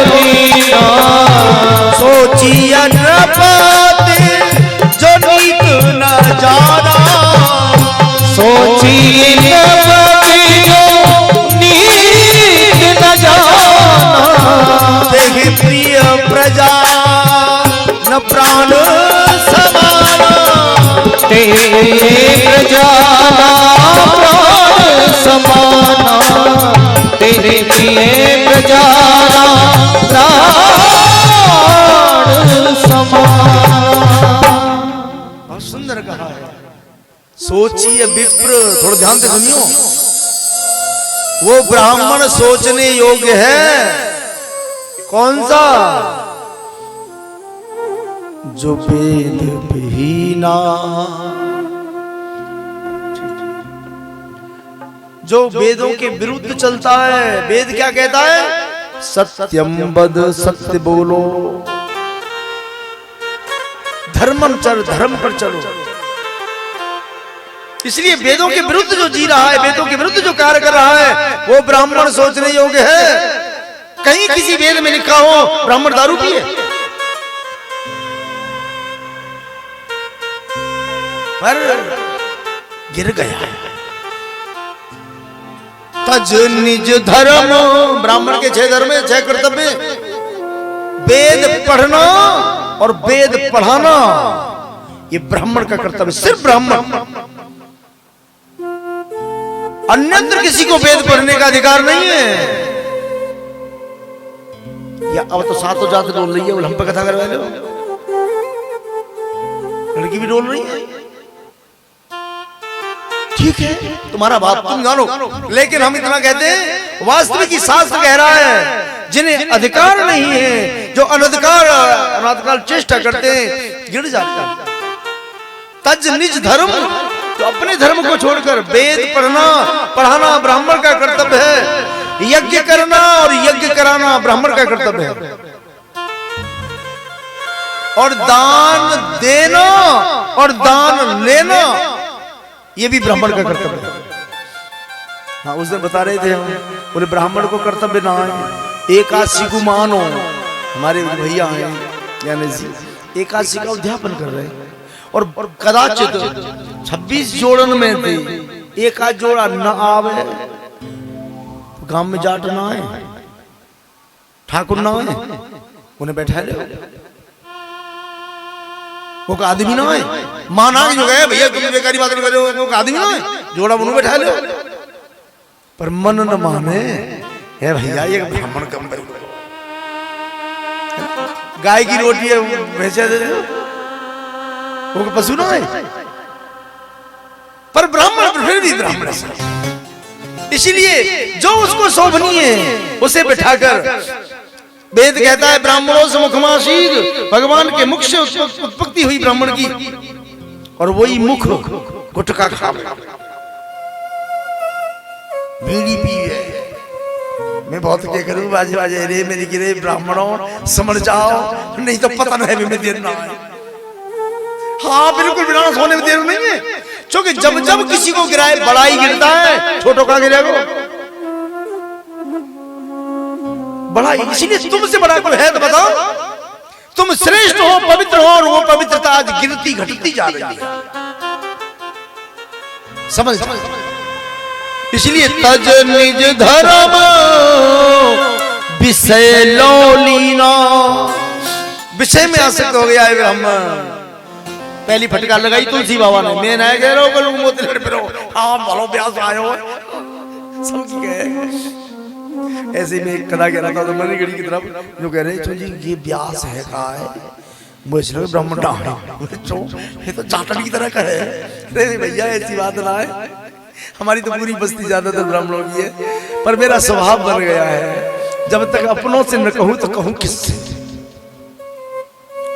लीना, सोची नृपति जो नीत न जाना, सोची नृपति जो नीत न जाना, देहि प्रिय प्रजा न प्राण समाना, तेरे प्रजा प्राण समाना, तेरे प्रिय प्रजा प्राण समाना। बहुत सुंदर कहा है। सोचिए विप्र, थोड़ा ध्यान से सुनियो, वो ब्राह्मण सोचने योग्य है, कौन सा? जो वेद विहीना, जो वेदों के विरुद्ध चलता है। वेद क्या कहता है? सत्यम वद, सत्य बोलो, धर्मम चल, धर्म पर चलो। इसलिए वेदों के विरुद्ध जो जी रहा है, वेदों के विरुद्ध जो कार्य कर रहा है, वो ब्राह्मण सोचने योग्य है। कहीं किसी वेद में लिखा हो ब्राह्मण दारू पिए, पर गिर गया है। तज निज धर्म, ब्राह्मण के 6 धर्म, 6 कर्तव्य, वेद पढ़ना और वेद पढ़ाना, ये ब्राह्मण का कर्तव्य, सिर्फ ब्राह्मण। अन्यत्र किसी को वेद पढ़ने का अधिकार नहीं है। या अब तो साथ हो जाते डोल रही है, हम पे कथा करवा लो, लड़की भी डोल रही है, ठीक है तुम्हारा बात तुम जानो, लेकिन हम इतना कहते हैं वास्तविक शास्त्र कह रहा है जिन्हें अधिकार नहीं है, जो अनधिकार चेष्टा करते हैं, गिर जाते हैं। तज निज धर्म, तो अपने धर्म को छोड़कर वेद पढ़ना पढ़ाना ब्राह्मण का कर्तव्य है। यज्ञ करना और यज्ञ कराना ब्राह्मण का कर्तव्य है। और दान देना और दान लेना, ये भी ब्राह्मण का कर्तव्य है। हाँ, उस दिन बता रहे थे हम, बोले ब्राह्मण को कर्तव्य ना है, एकादशी को मानो। हमारे भैया हैं यानी जी एकादशी का उद्यापन कर रहे हैं, और कदाचित 26 जोड़न में थे, एक आध जोड़ा न आवे, गांव में जाट ना है, ठाकुर ना है, उन्हें बैठा ले, वो का आदमी ना है, माना जो गए भैया तुम बेकारी बात कर रहे हो, वो का आदमी ना है, जोड़ा उन्हें बैठा ले, पर मन न माने, है भैया ये ब्राह्मण कम कर, गाय की रोटी है भैंसे दे दो, वो पशु ना है, पर ब्राह्मण फिर भी ब्राह्मण है। इसलिए जो उसको शोभनीय है उसे बिठाकर, वेद कहता है ब्राह्मणों से मुखमासीद, भगवान के मुख से उत्पत्ति हुई ब्राह्मण की, और वही मुख गुटखा खा, बीड़ी पी है। मैं बहुत क्या करूं, बाजे बाजे रे मेरी गिरे ब्राह्मणों समझ जाओ, नहीं तो पतन है में देर ना है। हाँ बिल्कुल विनाश होने में देर नहीं है, क्योंकि जब जब किसी को गिराए बड़ा ही गिरता है, छोटों का गिरेगा बड़ा ही। इसीलिए तुमसे बड़ा कोई है तो बताओ। तुम श्रेष्ठ हो, पवित्र हो, और वो पवित्रता आज गिरती घटती जा रही है। समझ इसलिए तज निज धर्म विषय लौलीना, विषय में आसक्त हो गया है ब्राह्मण। पहली फटकार लगाई तुलसी बाबा ने, मैं ना कह रहा हूँ कल मोती लड़ पे रहो, हाँ बोलो ब्यास आयो सब की कहे। ऐसे में कदा कह रहा था तो मैंने गड़ी की तरफ जो कह रहे जी ये ब्यास है कहा है, मुझे लगे ब्राह्मण डांडा, ये तो चाटन की तरह का है। नहीं भैया ऐसी बात ना है, हमारी तो पूरी बस्ती ज्यादातर ब्राह्मणों की है, पर मेरा स्वभाव बन गया है जब तक अपनों से न कहूं तो कहूं किससे।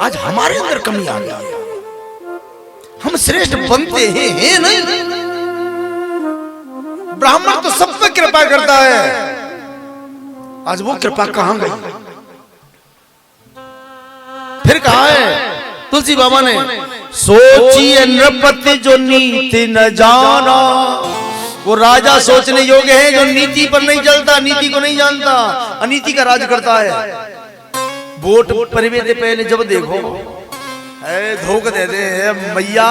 आज हमारे अंदर कमी आ गई, हम श्रेष्ठ बनते हैं नहीं। ब्राह्मण तो सब पे कृपा करता है, आज वो कृपा कहां गई? फिर कहा है तुलसी बाबा ने, सोचिए नृपति जो नीति न जाना। वो राजा सोचने योग्य है जो नीति पर नहीं चलता, नीति को नहीं जानता, अनीति का राज करता है। वोट परिवे से पहले जब देखो धोख दे दे मैया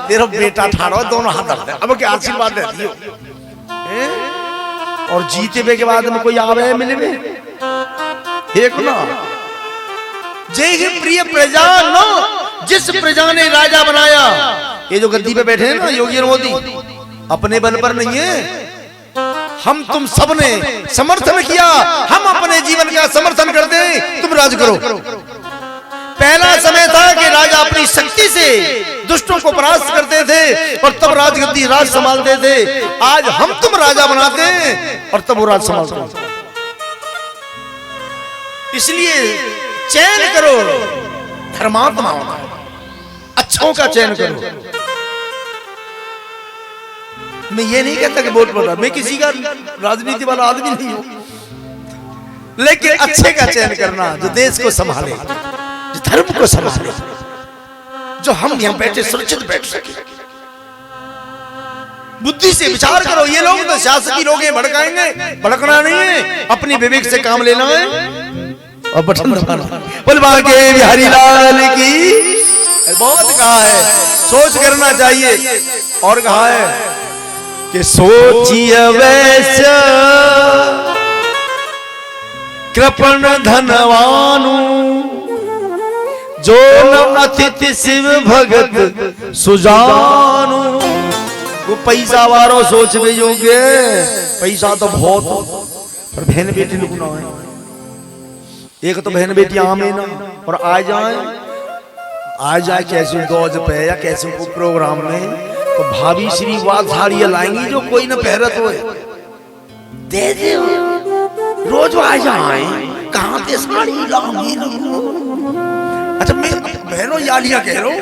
तेरा बेटा ठाड़ो, दोनों हाथ धरते, अब क्या आशीर्वाद देती हो। और जीते हुए के बाद में कोई आवे मिले में एक ना, जय ही प्रिय प्रजा नो, जिस प्रजा ने राजा बनाया। ये जो गद्दी पे बैठे हैं ना योगी और मोदी, अपने बल पर नहीं है, हम तुम सब ने समर्थन किया, हम अपने जीवन का समर्थन करते हैं, तुम राज करो। पहला समय था कि राजा अपनी शक्ति से दुष्टों को परास्त करते थे और तब राजगद्दी राज संभालते थे। आज हम तुम राजा बनाते हैं और तब वो राज संभालते हैं। इसलिए चयन करो धर्मात्मा, अच्छों का चयन करो। मैं ये नहीं कहता कि वोट पड़ा, मैं किसी का राजनीति वाला आदमी नहीं हूं, लेकिन अच्छे का चयन करना जो देश को संभाले, जो धर्म को संभाले, जो हम यहां बैठे सुरक्षित बैठ सके। बुद्धि से विचार करो। ये लोग तो शासकी लोग हैं, भड़काएंगे, भड़कना नहीं है, अपनी विवेक से काम लेना है और बटन दबाना। बोल बाके बिहारी लाल की। बहुत कहा है सोच करना चाहिए, और कहा है कि सोचिए वैसा कृपण धनवानु, जो न अतिथि शिव भगत सुजानु। वो पैसा वारो सोच में योग्य, पैसा तो बहुत, पर बहन बेटी लुकना है। एक तो बहन बेटी आमे ना, और आ जाए कैसे दौज पे या कैसे को प्रोग्राम में, तो भाभी श्री वाद साड़ियां लाएंगी जो कोई न पहरत हो, दे दे रोज आ जाए, कहां से साड़ी लाऊंगी। अच्छा मैं बहनों यालियां कह रहा हूं,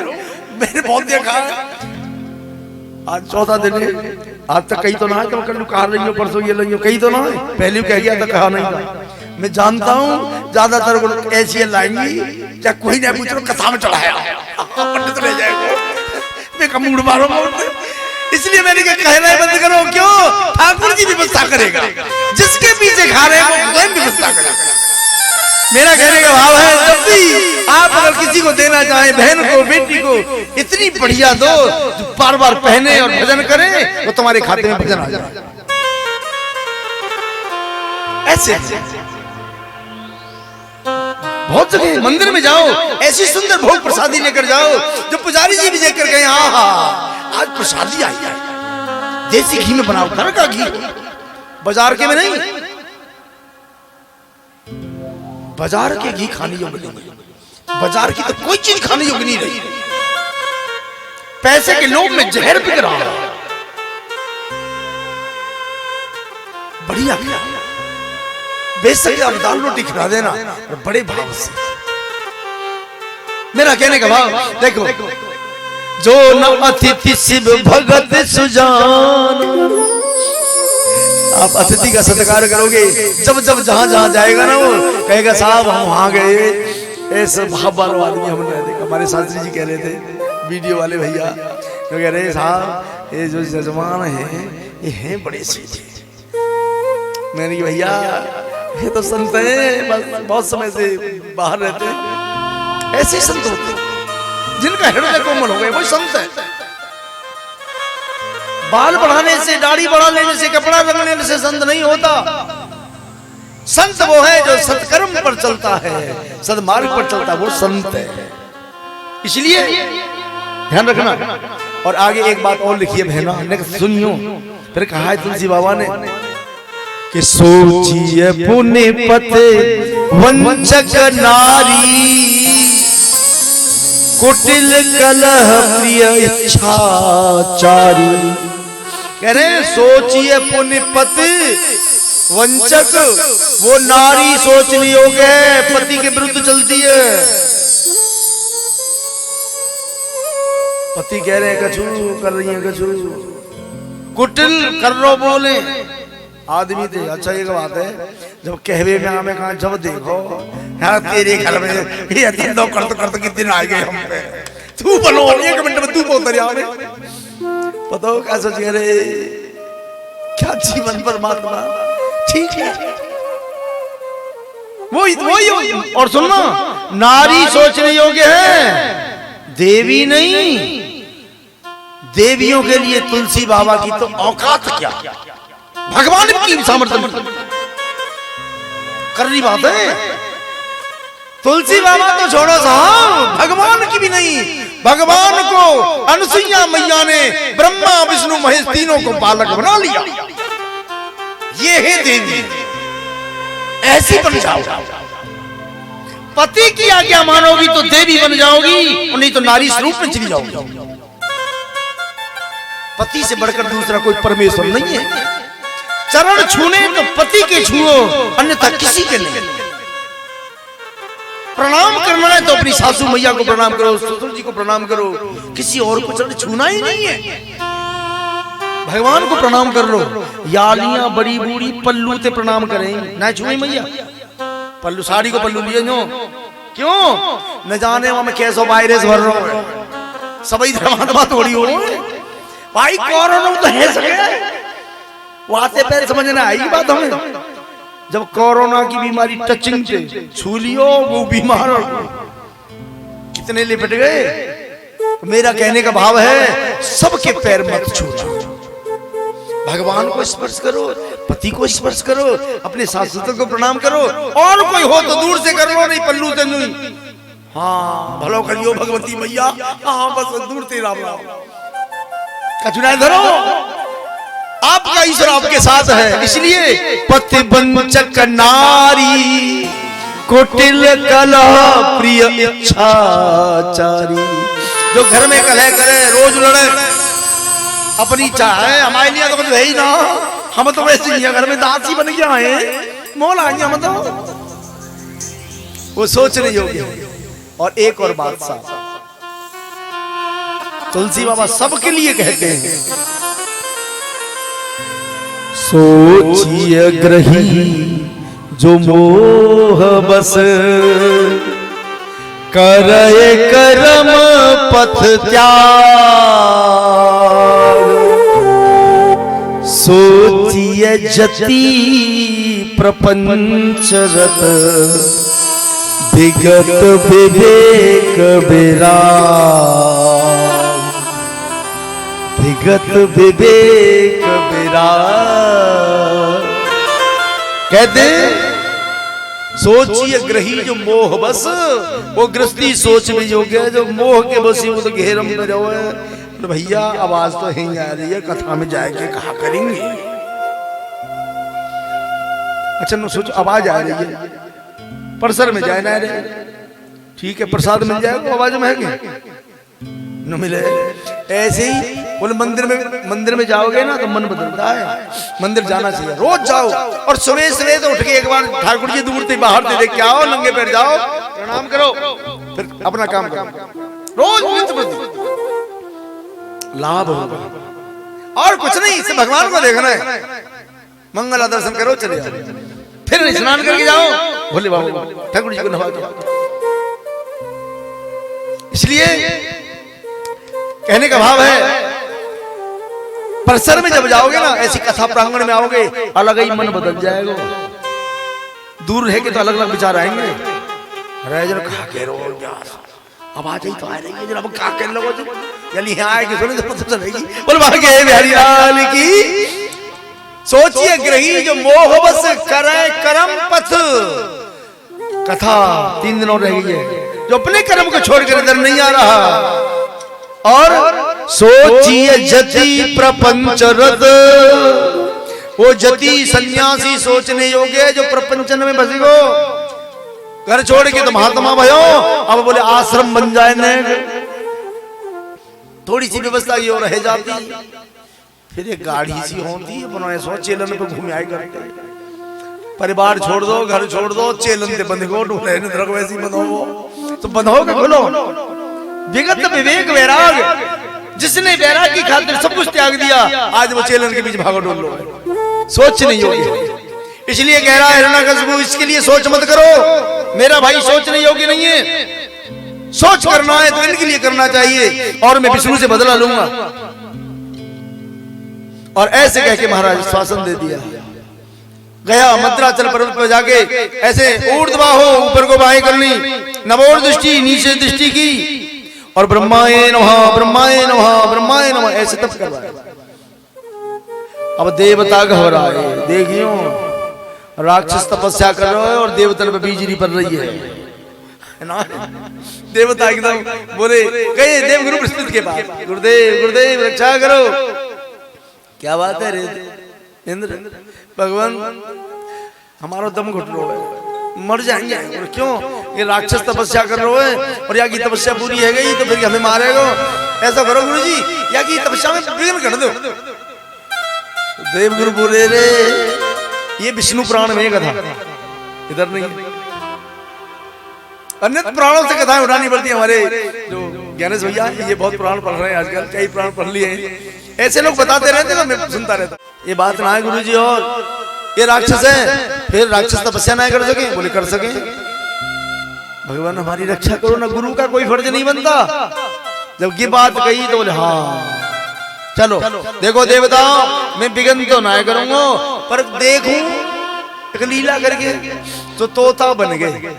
मैंने बहुत देखा है। आज चौथा दिन है, आज तक कहीं तो ना है कि कल कहा रही हो, परसों ये लगी हो, कहीं तो ना है, पहले कह गया था कहा नहीं था। मैं जानता हूँ ज्यादातर लोग ऐसी लाएंगी, चाहे कोई नहीं पूछ लो कथा में चढ़ाया पंडित रह जाएगा, मैं कमूड मारूंगा। इसलिए मैंने क्या कहना है बंद करो, क्यों? ठाकुर जी व्यवस्था करेगा, जिसके पीछे खा रहे हैं वो स्वयं व्यवस्था करेगा। मेरा कहने का भाव है, जब भी आप अगर किसी को देना चाहें, बहन को बेटी को, इतनी बढ़िया दो जो बार बार पहने और भजन करे, वो तुम्हारे खाते में भजन आ जाए। ऐसे बहुत जगह मंदिर में जाओ, ऐसी सुंदर भोग प्रसादी लेकर जाओ जो पुजारी जी भी लेकर गए, आज प्रसादी आई है, देसी घी में बनाओ, घर का घी, बाजार के में नहीं। बाजार के घी खाने योग्य नहीं, बाजार की तो कोई चीज खाने योग्य नहीं रही। पैसे के लोभ में जहर बिक रहा है। बढ़िया बेशक आप दाल रोटी खिला देना, बड़े भाव से। मेरा कहने का भाव देखो, जो न अतिथि शिव भगत सुजान, आप अतिथि का सत्कार करोगे। जब जब जहां जहां जाएगा ना वो कहेगा साहब हम वहां गए, ऐसे भाव वालों आदमी हमने देखा। हमारे शास्त्री जी कह रहे थे, वीडियो वाले भैया तो कह रहे साहब ये जो जजमान है ये हैं बड़े सीधे। मैंने कहा भैया ये तो संत हैं, बस बहुत समय से बाहर रहते हैं। ऐसे संत होते हैं जिनका हृदय कोमल हो गए, वो संत है। बाल बढ़ाने से, दाढ़ी बढ़ा लेने से, कपड़ा रंग लेने से संत नहीं होता। संत वो है जो सत्कर्म पर चलता है, सदमार्ग पर चलता है, वो संत है। इसलिए ध्यान रखना। और आगे एक बात और लिखिए बहना, सुनियो। फिर कहा है तुलसी बाबा ने कि सोचिए पुण्य पते वंचक नारी, कुटिल कलह प्रिय इच्छाचारी। कह रहे हैं सोचिए पुण्य पति वंचक, वो नारी सोच लियोगे पति के विरुद्ध चलती है। पति कह रहे हैं कछु कर रही है कछु, कुटिल कर रो बोले आदमी थे। अच्छा एक बात है, जब कहवे में हमें कहा जब देखो यार तेरे घर में ये धंधो करते कितने आ गए हम पे, तू बनो 1 मिनट में तू बहुत दरिया में। पता हो क्या सोच रहे, क्या जीवन परमात्मा ठीक है। वही और सुनना, नारी सोच रही होगी है देवी नहीं, देवियों के लिए तुलसी बाबा की तो औकात क्या, भगवान की सामर्थ्य करनी बात है। तुलसी बाबा तो छोड़ो साहब, भगवान की भी नहीं। भगवान को अनुसुईया मैया ने ब्रह्मा विष्णु महेश तीनों को बालक बना लिया। ये है देवी, ऐसी बन जाओ। पति की आज्ञा मानोगी तो देवी बन जाओगी, और नहीं तो नारी स्वरूप में चली जाओगी। पति से बढ़कर दूसरा कोई परमेश्वर नहीं है। चरण छूने तो पति के छुओ, अन्यथा किसी के नहीं। प्रणाम करना है तो अपनी सासू मैया को प्रणाम करो, ससुर जी को प्रणाम करो, किसी और को चरण छूना ही नहीं है। भगवान को प्रणाम कर लो। यालियां बड़ी बूढ़ी पल्लू ते प्रणाम करें ना, छुए मैया पल्लू, साड़ी को पल्लू लिए जो क्यों न जाने वहां में कैसो वायरस भर रहा है। सभी धर्मात्मा थोड़ी हो भाई, कोरोना तो है सके वहां से पहले समझना आई बात हमें। जब कोरोना की बीमारी टचिंग से छू लियो वो बीमार कितने लिपट गए। तो मेरा कहने का भाव है सबके पैर मत छूना, भगवान को स्पर्श करो, पति को स्पर्श करो, अपने सास ससुर को प्रणाम करो, और कोई हो तो दूर से कर लो, नहीं पल्लू से नहीं। हाँ भलो करियो भगवती मैया, हाँ बस दूर से राम राम का चुनाव धरो। आपका ईश्वर आपके साथ है। इसलिए पति वंचक नारी, कुटिल कलह प्रिय इच्छाचारी। जो घर में कलह करे, रोज लड़े, अपनी चाहे, हमारे लिए तो कुछ है ही ना। हम तो वैसे ही घर में दासी बन के आए, मोल आएंगे हम तो। वो सोच रही होगी। और एक और बात साहब, तुलसी बाबा सबके लिए कहते हैं, सोचिए ग्रही जो मोह बस, करे कर्म पथ त्याग। सोचिए जति प्रपंच रत, विगत विवेक विराग। विगत विवेक विराग। कहते सोचिए ग्रही जो मोह बस, वो गृहस्थी सोच में योग्य है। जो मोह के बसी वो तो घेरम में जाओ है। तो भैया आवाज तो यहीं आ रही है, कथा में जाके कहा करेंगे। अच्छा न सोचो, आवाज आ रही है, परसर में जाए ना रहे, ठीक है प्रसाद मिल जाएगा, आवाज महंगी न मिले। ऐसे ही बोले मंदिर में जाओगे ना तो मन बदलता है। मंदिर जाना चाहिए, रोज जाओ। और सुबह सुबह तो उठ के एक बार ठाकुर जी दूर से बाहर से देख के आओ, नंगे पैर जाओ, प्रणाम करो, फिर अपना काम करो। रोज लाभ होगा और कुछ नहीं, इससे भगवान को देखना है। मंगला दर्शन करो चले जाओ, फिर स्नान करके जाओ, भोले बाबा ठाकुर जी को नहा दो। इसलिए कहने का भाव है, परिसर में जब जाओगे ना, ऐसी कथा प्रांगण में आओगे, अलग ही मन बदल जाएगा। दूर रह के तो अलग अलग विचार आएंगे। रह जरा खा के रो अब आ जाई तो आ रही है जरा, अब का कर लो जल्दी यहाँ आए कि सुने तो पता चलेगी। बोल भागे बिहारी लाल की। सोचिए ग्रही जो मोह बस करे कर्म पथ, कथा 3 दिन और रह गई है, जो अपने कर्म को छोड़कर इधर नहीं आ रहा। और सोचिए जति प्रपंच रत, वो जति सन्यासी सोचने योग्य जो प्रपंचन में बसी गो, घर छोड़ के तो महात्मा भयो, अब बोले आश्रम बन जाए ने, थोड़ी सी व्यवस्था की और रह जाती, फिर एक गाड़ी सी होती है, सो चेलन पे घूम आए करते। परिवार छोड़ दो, घर छोड़ दो, चेलन से बंद को ढूंढे वैसी बनो तो बंधो के खोलो। विगत विवेक वैराग, जिसने वैराग की खातिर सब कुछ त्याग दिया, आज वो चेलन के बीच भागो डोल लो, सोच नहीं होगी। इसलिए कह रहा है हिरण्यकशिपु, इसके लिए सोच मत करो, मेरा भाई सोचने योग्य नहीं है। सोच करना है तो इनके लिए करना चाहिए, और मैं विष्णु से बदला लूंगा। और ऐसे कह के महाराज शासन दे दिया। गया मद्राचल पर्वत पर जाके ऐसे ऊर्ध्वाहो ऊपर को बाहें करनी, नवोर दृष्टि नीचे दृष्टि की, और ब्रह्माय नमः ब्रह्माय नमः ब्रह्माय नमः ऐसे तप करवाया। अब देवता घबराए, देखियो राक्षस तपस्या कर रहे हो और देवता पे बिजली पड़ रही है ना। देवता एकदम बोले, गए देवगुरु प्रस्तुत के पास, गुरुदेव गुरुदेव रक्षा करो। क्या बात है रे इंद्र, भगवान हमारा दम घुट रो है, मर जाएंगे। और क्यों, ये राक्षस तपस्या कर रहे हैं और या की तपस्या पूरी है गई तो फिर हमें मारेगा। ऐसा करो गुरु जी, या की तपस्या में विघ्न कर दो। देवगुरु बोले रे, ये विष्णु पुराण में कथा, इधर नहीं। अन्य पुराणों से कथाएं उठानी पड़ती है। हमारे जो ज्ञानेश भैया ये बहुत पुराण पढ़ रहे हैं आजकल, कई पुराण पढ़ लिए हैं, ऐसे लोग बताते रहते ना, मैं सुनता रहता। ये बात ना है गुरु जी, और ये राक्षस है, फिर राक्षस तपस्या ना कर सके, बोले कर सके। भगवान हमारी रक्षा करो ना, गुरु का कोई फर्ज नहीं बनता। जब ये बात कही तो बोले हाँ चलो देखो देवताओं, मैं विघ्न तो ना करूंगा, पर देखूं एक लीला करके। तो तोता बन गए,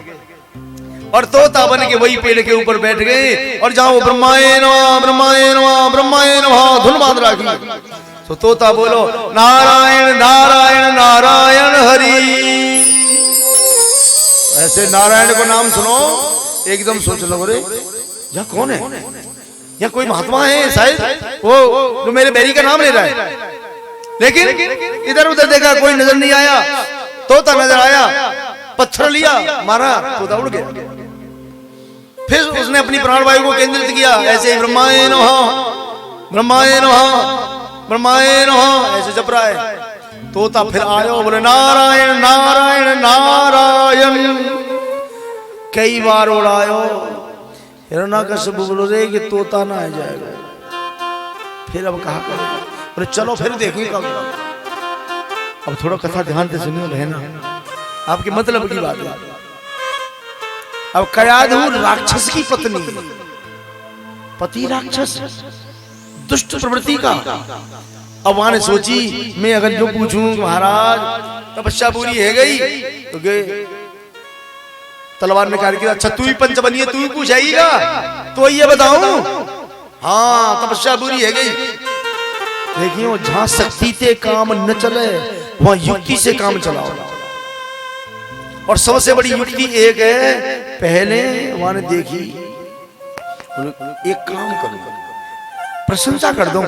और तोता बन के वही पेड़ के ऊपर बैठ गए, और जहां वो ब्रह्माय नमः ब्रह्माय नमः ब्रह्माय नमः धुन बांध रखी, तो तोता बोलो नारायण नारायण नारायण हरि। ऐसे नारायण को नाम सुनो, एकदम सोच लो रे यह कौन है, या कोई महात्मा है शायद, वो जो मेरे बैरी का नाम ले रहा है। लेकिन इधर उधर देखा, कोई नजर नहीं आया। तोता नजर आया, पत्थर लिया, मारा, तोता उड़ गया। फिर उसने अपनी प्राणवायु को केंद्रित किया, ऐसे ब्रह्माय नमः ब्रह्माय नमः ब्रह्माय नमः ऐसे जप रहा है। तोता फिर आयो, बोले नारायण नारायण नारायण, कई बार उड़ायो। हिरण्यकशिपु बोलो रे कि तोता ना आ जाएगा, फिर अब कहा करेगा, बोले चलो फिर देखेंगे कब। अब थोड़ा कथा ध्यान से सुनियो रहना, आपके मतलब की बात है। अब कयाधु राक्षस की पत्नी, पति राक्षस, दुष्ट प्रवृत्ति का। अब वहां ने सोची, मैं अगर जो पूछूं महाराज तपस्या पूरी है गई, तो गए तलवार निकाल के, अच्छा तू ही पंच बनिए, तू ही पूछ आएगा तो ये बताऊं, हाँ तपस्या पूरी है गई। देखियो जहां शक्ति से काम न चले वहां युक्ति से काम चलाओ। और सबसे बड़ी युक्ति एक है, पहले वहां ने देखी, एक काम करूं, प्रशंसा कर दूं।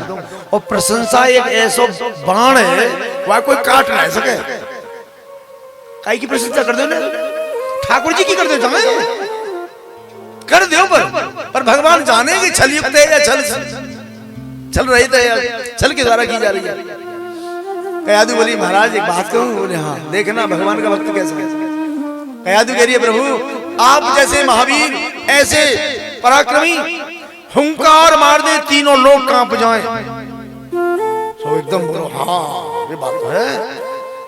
और प्रशंसा एक ऐसा बाण है, वह कोई काट ना सके। काई की प्रशंसा कर दो ना, ठाकुर जी की कर दो, कर दो, पर भगवान जाने कि छल युक्त है या छल रही थे, छल के द्वारा की जा रही है। कयाधु बोली महाराज एक बात कहूं, बोले हाँ देखना भगवान का भक्त कैसा है। कयाधु कह रही है प्रभु आप जैसे महावीर, ऐसे पराक्रमी, हुंकार मार दे तीनों लोग कांप जाएं। तो एकदम बोलो हाँ ये बात तो है,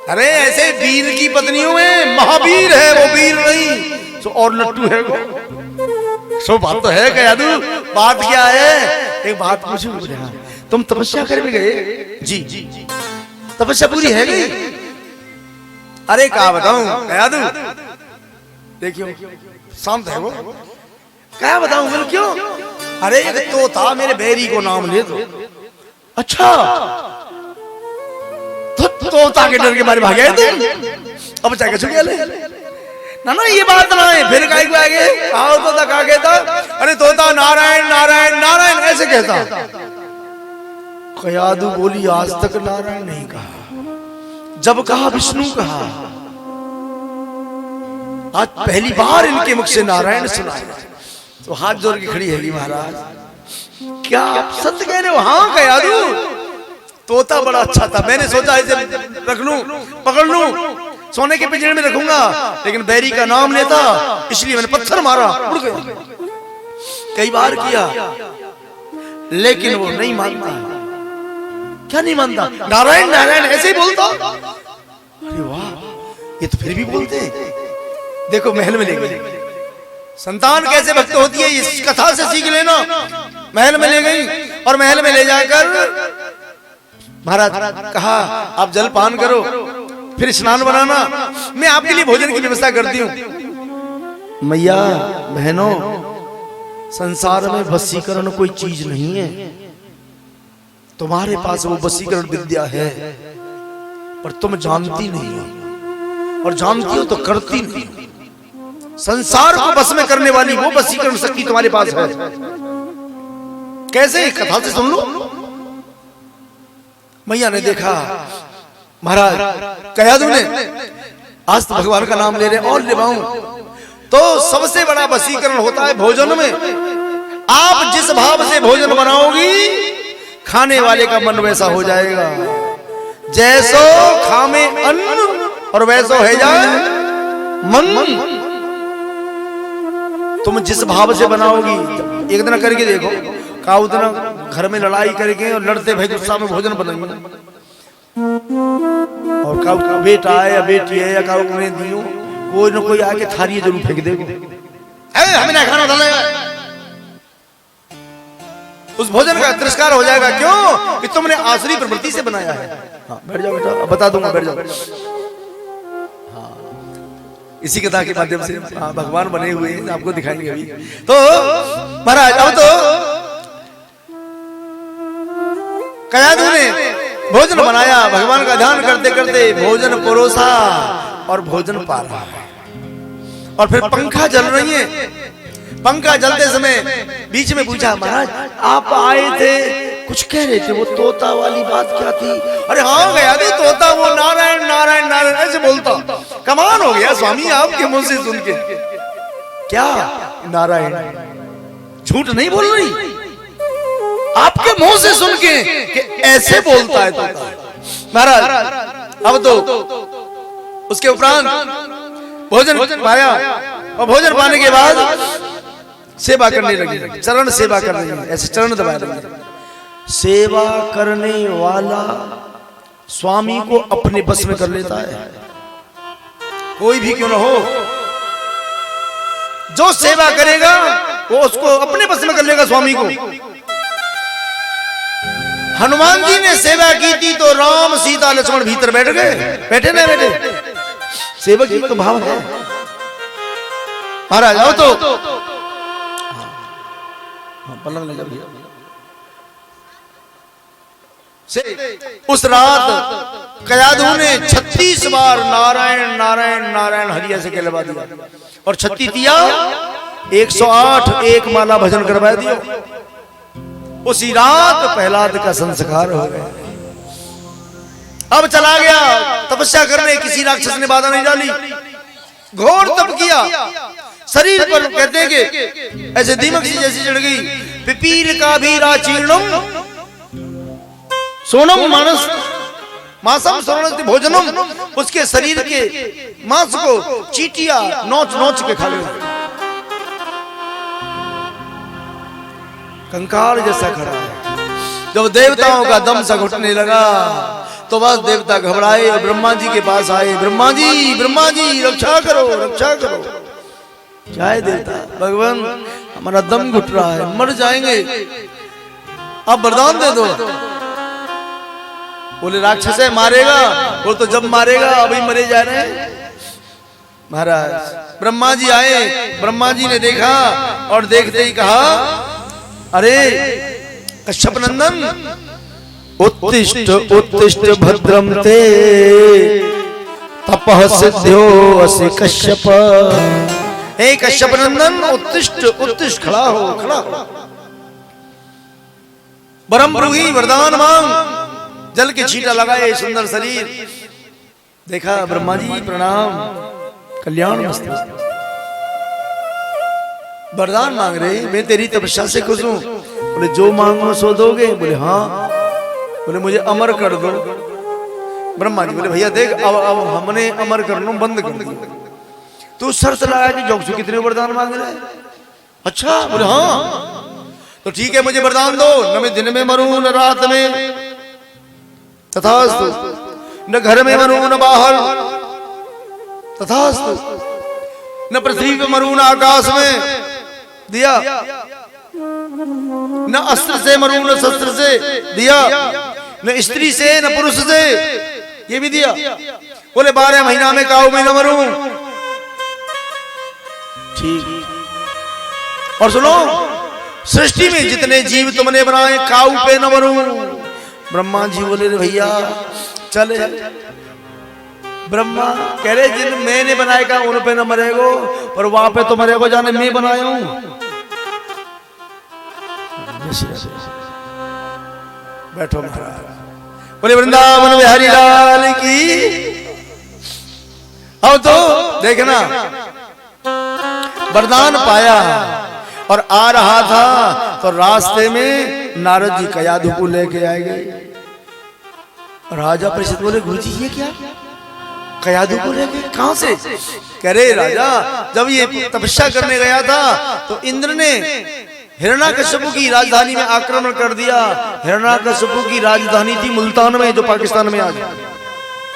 अरे ऐसे वीर की पत्नियों में महावीर है वो, वीर नहीं सो और लट्टू है वो। सो बात तो है क्या यादू, बात क्या है? एक बात पूछूं, तुम तपस्या करने गए जी? तपस्या पूरी है गई? अरे क्या बताऊं यादू, देखियो शांत है वो, क्या बताऊं बोल क्यों? अरे एक तोता मेरे बैरी को नाम ले दो। अच्छा तो तोता के डर के मारे भागे तुम? अब चाहे चुके ले ना ना, ये बात ना है। फिर काहे को आगे आओ तोता कहा कहता? अरे तोता नारायण नारायण नारायण ऐसे कहता। कयादू बोली आज तक नारायण नहीं कहा, जब कहा विष्णु कहा, आज पहली बार इनके मुख से नारायण सुना। तो हाथ जोड़ के खड़ी है महाराज, क्या आप सत्य कह रहे हो? हाँ कयादू, तोता बड़ा अच्छा था, मैंने सोचा इसे रख लूं, पकड़ लूं, सोने के पिंजरे में रखूंगा, लेकिन बैरी का नाम लेता इसलिए मैंने पत्थर मारा, उड़ गया। कई बार किया लेकिन वो नहीं मानता। क्या नहीं मानता? नारायण नारायण ऐसे ही बोलता। अरे वाह, ये तो फिर भी बोलते हैं। देखो महल में ले गई, संतान कैसे भक्त होती है इस कथा से सीख लेना। महल में ले गई और महल में ले जाकर महाराज कहा आप जल पान करो, फिर स्नान बनाना, मैं आपके लिए भोजन की व्यवस्था करती हूँ। मैया बहनों, संसार में वशीकरण कोई चीज नहीं है, तुम्हारे पास वो वशीकरण विद्या है पर तुम जानती नहीं हो, और जानती हो तो करती नहीं। संसार को बस में करने वाली वो वशीकरण शक्ति तुम्हारे पास है। कैसे? कथा से सुन लो। मैया ने देखा महाराज कयादू ने आज तो भगवान का नाम ले रहे और लेवाऊं, तो सबसे बड़ा वशीकरण होता है भोजन में। आप जिस भाव से भोजन बनाओगी खाने वाले का मन वैसा हो जाएगा। जैसो खामे अन्न और वैसो है जाए मन। तुम जिस भाव से बनाओगी, एक दिन करके देखो, का उतना घर में लड़ाई करके और लड़ते भाई गुस्सा में भोजन बनाएंगे, और का बेटा है या बेटी है या का उन्हें दियो, कोई ना कोई आके थारी जरूर फेंक देगा, हमें ना खाना डालेगा। उस भोजन का तिरस्कार हो जाएगा। क्यों? कि तुमने आसुरी प्रवृत्ति से बनाया है। हाँ बैठ जाओ बेटा, बता दूंगा, बैठ जाओ। इसी कथा के माध्यम से भगवान बने हुए हैं, आपको दिखाएंगे अभी। तो महाराज अब तो कयादू ने भोजन बनाया, भगवान का ध्यान करते करते भोजन परोसा और भोजन पा रहा है। और फिर पंखा जल रही है। पंखा जलते समय बीच में पूछा, महाराज आप आए थे, कुछ कह रहे थे, वो तोता वाली बात क्या थी? अरे हाँ कयादू, तोता वो नारायण नारायण नारायण ऐसे बोलता। कमाल हो गया स्वामी आपके मुंह से सुन के। क्या नारायण? झूठ नहीं बोल रही, आपके मुंह से सुन के कि ऐसे बोलता है तोता। महाराज अब तो उसके उपरांत भोजन पाया, और भोजन पाने के बाद सेवा करने लगी, चरण सेवा कर रही है, ऐसे चरण दबा रही है। सेवा करने वाला स्वामी को अपने बस में कर लेता है, कोई भी क्यों ना हो। जो सेवा करेगा वो उसको अपने बस में कर लेगा स्वामी को। हनुमान जी ने सेवा की थी तो राम सीता लक्ष्मण भीतर बैठ गए, बैठे ना बैठे, सेवक ही तो भाव है। महाराज आओ तो पलंग ले जाओ भैया। उस रात कयादू ने 36 बार नारायण नारायण नारायण हरिया से कहलवा दिया, और 36 दिया 108 एक माला भजन करवा दिया। उसी रात प्रहलाद का संस्कार हो गया। अब चला गया तपस्या करने, किसी राक्षस ने बाधा नहीं डाली, घोर तप किया। शरीर पर कहते हैं कि ऐसे दीमक सी जैसी चढ़ गई। पिपीर का भी राचीर्णम सोनम मानस मासम सोनम भोजनम, उसके शरीर के मांस को चीटिया नोच नोच के खा लिया। कंकाल जैसा खड़ा है। जब देवताओं का दम सा घुटने लगा तो बस देवता घबराए और ब्रह्मा जी के पास आए। ब्रह्मा जी रक्षा करो, रक्षा करो। क्या है देवता? भगवान हमारा दम घुट रहा है, मर जाएंगे, आप वरदान दे दो। बोले राक्षस है, मारेगा? वो तो जब मारेगा, अभी मरे जा रहे हैं। महाराज ब्रह्मा जी आए, ब्रह्मा जी ने देखा और देखते ही कहा, अरे कश्यप नंदन, उत्तिष्ठ उत्तिष्ठ भद्रम ते तपः सिद्ध्यो असि कश्यप। हे कश्यप नंदन, उत्तिष्ठ उत्तिष्ठ, खड़ा हो, खड़ा हो। वरम ब्रूहि, वरदान मांग। जल के छींटा लगाए, सुंदर शरीर। देखा ब्रह्मा जी प्रणाम, कल्याण मस्तु। वरदान मांग रहे, मैं तेरी तपस्या से खुश हूं। बोले जो मांगो सो दोगे? बोले हाँ। बोले मुझे अमर कर दो। ब्रह्मा जी बोले भैया देख, अब हमने अमर करना बंद कर दिया, तू शर्त लगा कि जोगसु कितने वरदान मांग रहे हैं? अच्छा। बोले हाँ तो ठीक है, मुझे वरदान दो, न मैं दिन में मरूं न रात में, तथास्तु, न घर में मरूं न बाहर, तथास्तु, न पृथ्वी पे मरूं न आकाश में, दिया। न अस्त्र से मरूं न शस्त्र से, दिया। न स्त्री से न पुरुष से, ये भी दिया। बोले 12 महीना में काऊ में न मरूं, ठीक। और सुनो, सृष्टि में जितने जीव तुमने बनाए, काऊ पे न मरूं। ब्रह्मा जी बोले भैया चले। ब्रह्मा कह रहे जिन मैंने बनाए का उन पे न मरेगो, पर वहां पे तो मरेगो जाने मैं बनाया हूं। बैठो महाराज। बोले वृंदावन बिहारी लाल की। अब तो देखना, वरदान पाया और आ रहा था तो रास्ते में नारद जी कयाधु को लेके आए गए। राजा परिषद बोले गुरु जी ये क्या, कयाधु को लेके कहां से? कह रहे राजा, जब ये तपस्या करने गया था तो इंद्र ने हिरण्याकश्यपु की राजधानी में आक्रमण कर दिया। हिरण्याकश्यपु की राजधानी थी मुल्तान में, जो पाकिस्तान में आज,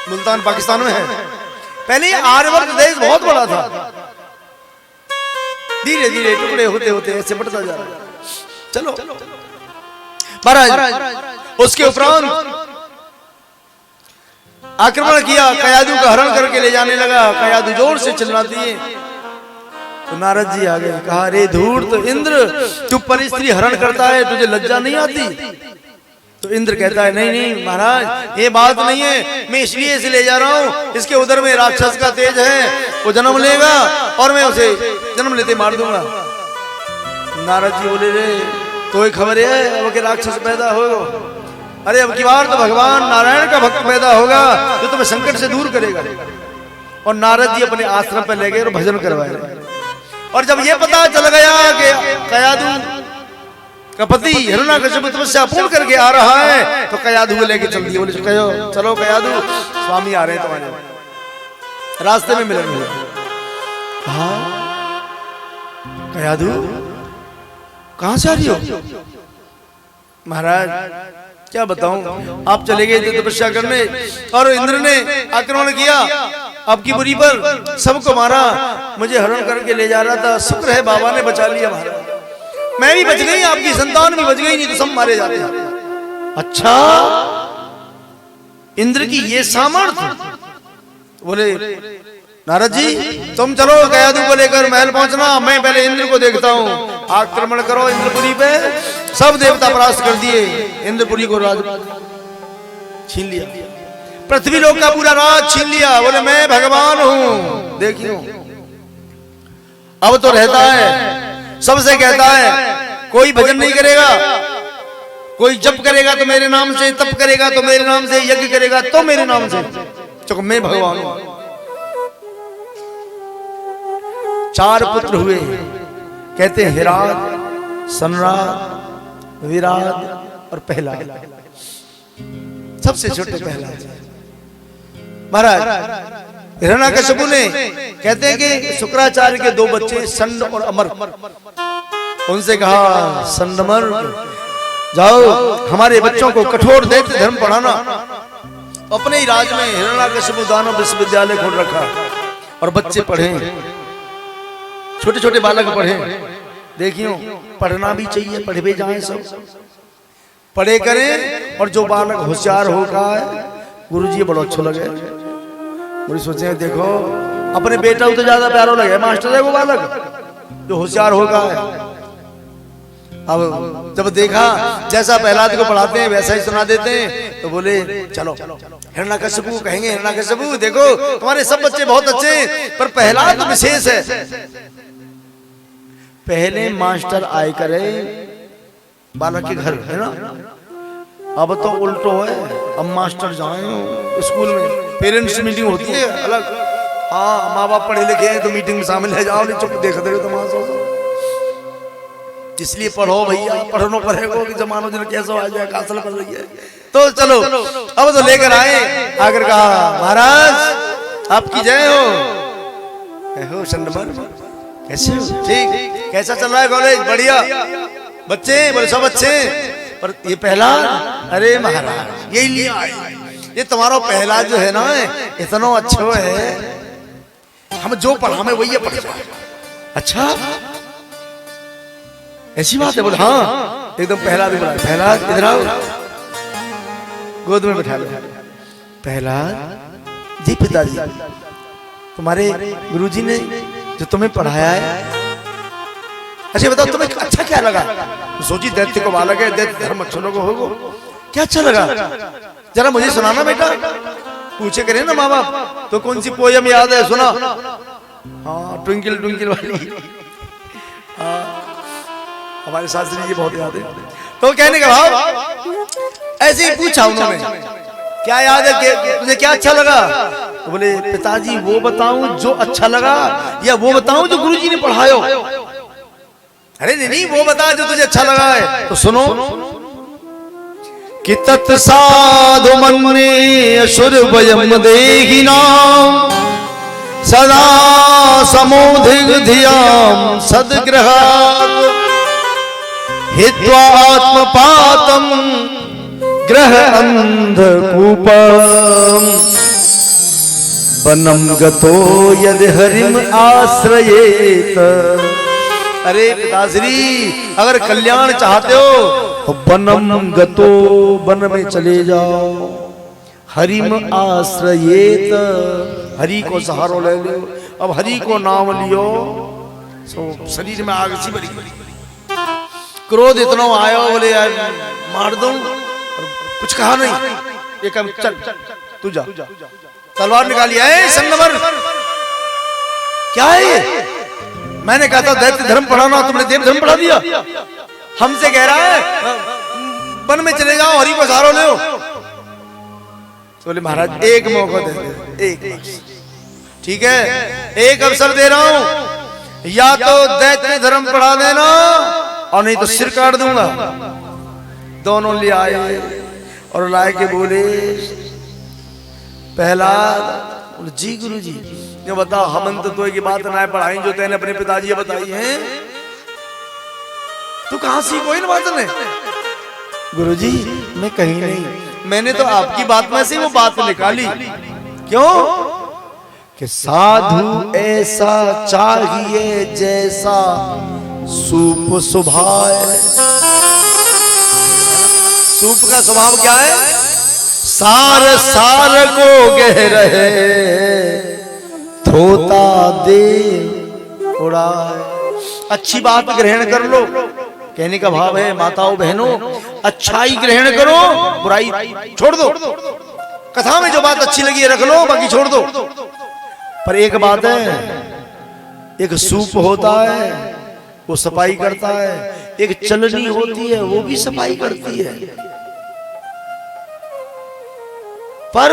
मुल्तान पाकिस्तान में है। पहले ये आर्यवर्त देश बहुत बड़ा था, धीरे धीरे टुकड़े होते होते ऐसे बढ़ता जा रहा है। चलो महाराज, उसके उपरांत आक्रमण किया, कयाधु का हरण करके ले जाने लगा। कयाधु जोर से चिल्लाती है तो नारद जी आ गए, कहा रे धूर्त इंद्र, तू पर स्त्री हरण करता है, तुझे लज्जा नहीं आती? तो इंद्र कहता है नहीं नहीं महाराज, ये बात नहीं है, मैं इसलिए इसे ले जा रहा हूँ, इसके उधर में राक्षस का तेज है, वो जन्म लेगा और मैं उसे जन्म लेते मार दूंगा। नारद जी बोले रे तो खबर है अब के राक्षस पैदा हो, अरे अब की बार तो भगवान नारायण का भक्त पैदा होगा जो तुम्हें संकट से दूर करेगा। और नारद जी अपने आश्रम पर ले गए और भजन करवाए। और जब ये पता चल गया कि कयाधु का पति हिरण्याकश्यप तपस्या पूर्ण करके आ रहा है तो कयाधु को लेके चल दिए। बोले चलो कयाधु, स्वामी आ रहे हैं तुम्हारे, रास्ते में मिलेंगे। हाँ कयाधु कहां से आ रही हो? महाराज क्या बताऊं, आप चले गए थे तपस्या करने और इंद्र ने आक्रमण किया, आपकी बुरी पर सबको मारा, मुझे हरण करके ले जा रहा था, शुक्र है बाबा ने बचा लिया महाराज, मैं भी बच गई, आपकी संतान भी बच गई, नहीं तो सब मारे जाते हैं। अच्छा इंद्र की ये सामर्थ्य। बोले नारद जी तुम चलो कयाधु को लेकर महल पहुंचना, मैं पहले इंद्र को देखता हूँ। आक्रमण करो इंद्रपुरी पे, सब देवता परास्त कर दिए, इंद्रपुरी को राज छीन लिया, पृथ्वी लोक का पूरा राज छीन लिया। बोले मैं भगवान हूं, देखियो अब तो रहता है, सबसे कहता है कोई भजन नहीं करेगा, कोई जप करेगा तो मेरे नाम से, तप करेगा तो मेरे नाम से, यज्ञ करेगा तो मेरे नाम से, तो मैं भगवान हूं। 4 पुत्र हुए, कहते हैं हिराद, सनराद, विराद और प्रहलाद, सबसे छोटे प्रहलाद। महाराज हिरण्याकश्यपु ने, कहते हैं कि शुक्राचार्य के 2 बच्चे संड और अमर, उनसे कहा संडमर जाओ हमारे बच्चों को कठोर दैत्य धर्म पढ़ाना। अपने ही राज में हिरण्यकशिपु दानव विश्वविद्यालय खोल रखा और बच्चे पढ़े, छोटे छोटे बालक पढ़े। देखियो पढ़ना भी चाहिए, पढ़ भी जाए, सब पढ़े करें। और जो बालक होशियार होगा गुरुजी बड़ा अच्छा लगे, मुझे सोचे देखो अपने बेटा को तो ज्यादा प्यारो लगे मास्टर है वो बालक जो होशियार होगा। अब जब देखा जैसा प्रहलाद को पढ़ाते हैं वैसा ही सुना देते हैं, तो बोले चलो हिरण्यकशिपु कहेंगे, हिरण्यकशिपु देखो तुम्हारे सब बच्चे बहुत अच्छे हैं पर प्रहलाद तो विशेष है। पहले मास्टर आए करे बालक के घर, है ना, अब तो उल्टो है। अब मास्टर जाए स्कूल में, पेरेंट्स मीटिंग होती है अलग। हाँ माँ बाप पढ़े लिखे हैं तो मीटिंग में शामिल है, जाओ नहीं चुप देखते रहो तमाशा। इसलिए पढ़ो भैया, पढ़ना पड़ेगा कि जमानो दिन कैसा आ जाए, कासल पड़ रही है। तो चलो अब तो लेकर आए, आकर कहा महाराज आपकी जय हो। संडमन कैसे हो? ठीक। कैसा चल रहा है कॉलेज? बढ़िया। बच्चे बोले सब अच्छे, पर ये पहला, अरे महाराज यही लिया ये तुम्हारा पहला जो है ना इतना अच्छा है, हम जो पढ़ा में वही पढ़। अच्छा ऐसी बात है? बोले हाँ एकदम। पहला भी बोला पहला इधर आओ, गोद में बैठा लो। पहला जी पिताजी तुम्हारे गुरुजी ने जो तुम्हें पढ़ाया है, अच्छा बताओ तुम्हें अच्छा क्या लगा? तो सोची दैत्य को बालक है, दैत्य धर्म अच्छे लोगों होगो, क्या अच्छा लगा जरा मुझे सुनाना बेटा। पूछे करे ना माँ बाप तो कौन सी पोयम याद है सुना? हाँ ट्विंकल ट्विंकल वाली, हाँ हमारे शास्त्री जी बहुत याद है। तो कहने का भाव ऐसे ही पूछा उन्होंने क्या याद है, तुझे क्या अच्छा लगा? तो बोले पिताजी वो बताऊं जो अच्छा लगा या वो बताऊं जो गुरुजी ने पढ़ायो? अरे नहीं वो बता जो तुझे अच्छा लगा है। तो सुनो कि तत्साधु मन्ने असुर वयम देहिना सदा समोधिक धियाम सद्ग्रहा हित्वा आत्मपातम ग्रह अंधकूपम वनम गतो यदि हरिम आश्रयेत। अरे पिताश्री अगर कल्याण चाहते हो तो वनम गतो, वन में चले जाओ, हरिम आश्रयेत, हरि को सहारो ले लो। अब हरि को नाम लियो सो शरीर में आग सी भरी, क्रोध इतना आया बोले यार मार दूं, कुछ कहा नहीं, ये कम चल तू जा, तलवार निकाली है संगमर। क्या है? मैंने कहा था दैत्य धर्म पढ़ाना, तुमने देव धर्म पढ़ा दिया। हमसे कह रहा है वन में चले जाओ, हरि को सहारा ले। बोले महाराज एक मौका दे दे, एक ठीक है, एक अवसर दे रहा हूं, या तो दैत्य धर्म पढ़ा देना और नहीं तो सिर काट दूंगा। दोनों ले आए और लाए के बोले पहला जी गुरुजी ये बताओ हम तो की बात ना पढ़ाई जो तेने अपने पिताजी बताई है, तू कहां सीखो इन बात ने? गुरुजी मैं कहीं नहीं, मैंने तो आपकी बात में से वो बात निकाली। क्यों? कि साधु ऐसा चाहिए जैसा सूप सुभाए। सूप का स्वभाव क्या है? सार सार को गह रहे धोता दे उड़ाए। अच्छी बात ग्रहण कर लो, कहने का भाव है माताओं बहनों अच्छाई ग्रहण करो, बुराई छोड़ दो। कथा में जो बात अच्छी लगी है रख लो, बाकी छोड़ दो। पर एक बात है, एक सूप होता है वो सफाई करता है, एक चलनी होती है वो भी सफाई करती है। पर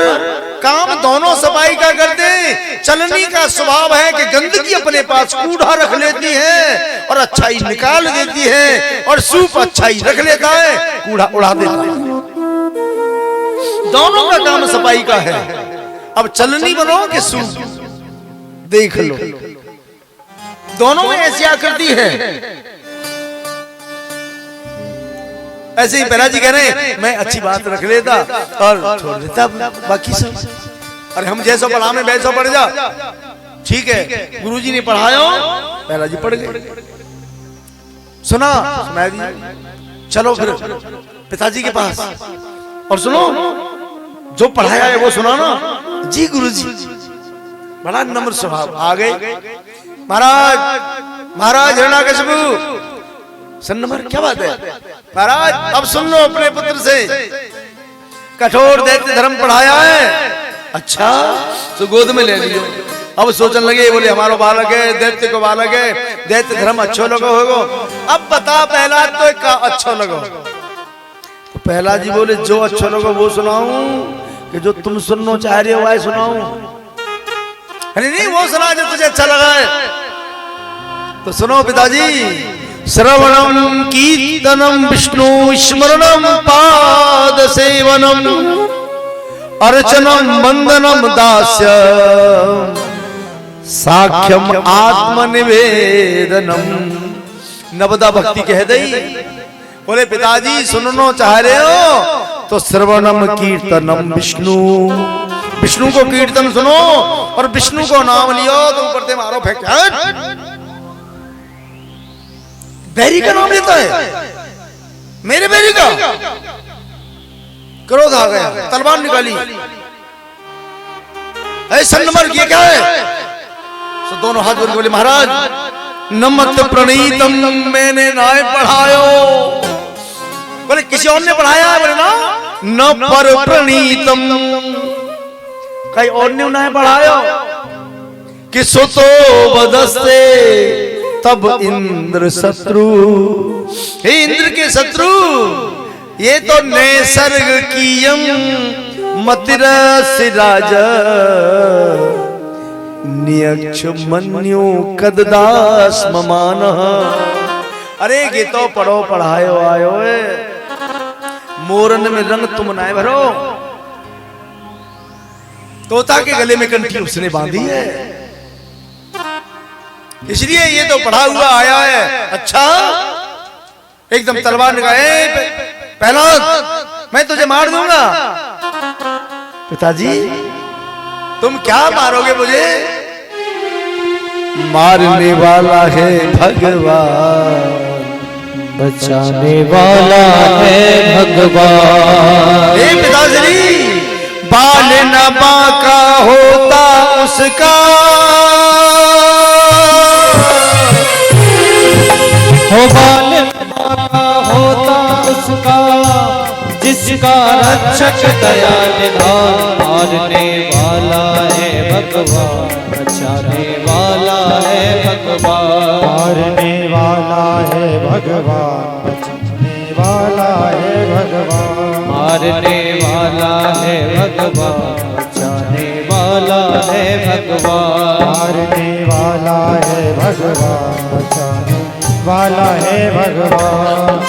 काम दोनों सफाई का करते हैं। चलनी का स्वभाव है कि गंदगी अपने पास कूड़ा रख लेती है और अच्छाई निकाल देती है, और सूप अच्छाई रख लेता है कूड़ा उड़ा देता है। दोनों का काम सफाई का है। अब चलनी बनो कि सूप, देख लो दोनों में ऐसी आकृति है। ऐसे ही पहला जी कह रहे हैं मैं अच्छी बात रख लेता और छोड़ देता बाकी सब। अरे हम जैसा पढ़ा में वैसा पढ़ जा, ठीक है। गुरुजी ने पढ़ाया, पहला जी पढ़ गए, सुना सुना दी, चलो फिर पिताजी के पास और सुनो जो पढ़ाया है वो सुना ना। जी गुरुजी, बड़ा नम्र स्वभाव। आ गए महाराज हिरण्याकशिपु सन्नमर, क्या बात है महाराज? अब सुन लो अपने पुत्र से, कठोर दैत्य धर्म पढ़ाया है। अच्छा तो गोद में ले लियो। अब सोचने लगे, बोले हमारा बालक है, दैत्य को बालक है, दैत्य धर्म अच्छो लगो होगो। अब बता पहला तो का अच्छो लगो? तो पहला जी बोले जो अच्छो लगो वो सुनाऊं कि जो तुम सुनना चाह रहे हो वही सुनाऊं? अरे नहीं, वो सुना जो तुझे अच्छा लगा है। तो सुनो पिताजी, श्रवणम कीर्तनम विष्णु स्मरणम पाद सेवनम अर्चनम वंदनम दास्य साख्यम आत्मनिवेदनम। नवदा भक्ति कह दई। बोले पिताजी सुनना चाह रहे हो तो श्रवणम कीर्तनम विष्णु, विष्णु को कीर्तन सुनो और विष्णु को नाम लियो तो ऊपर से मारो फेंक। बैरी का नाम लेता है, मेरे बैरी का। क्रोध आ गया, तलवार निकाली, ऐसा नंबर किया क्या है? तो दोनों हाथ जोड़ बोले महाराज नमत प्रणीतम मैंने ना पढ़ायो। बोले किसी और ने पढ़ाया है? बोले ना न पर प्रणीतम, कहीं और ने ना पढ़ायो कि सुतो बदस्ते तब इंद्र शत्रु। हे इंद्र के शत्रु, ये तो नैसर्ग कीयम मतिरसिराज नियक्ष मन्यो कददास ममान। अरे ये तो पढ़ो पढ़ायो आयो है, मोरन में रंग तुम नाय भरो। तोता के गले में कंठी उसने बांधी है, इसलिए ये तो पढ़ा हुआ आया है। अच्छा एकदम तलवार निकाले, पहला मैं तुझे मार दूंगा। पिताजी तुम क्या मारोगे मुझे? मारने वाला है भगवान, बचाने वाला है भगवान। हे पिताश्री, बाल न बांका होता उसका, हो बाल बांका होता उसका, जिसका रक्षक दया निधान। मारने वाला है भगवान, बचाने वाला है भगवान। मारने वाला है भगवान, बचाने वाला है भगवान। मारने वाला है भगवान, बचाने वाला है भगवान। मारने वाला है भगवान, बचाने वाला है भगवान।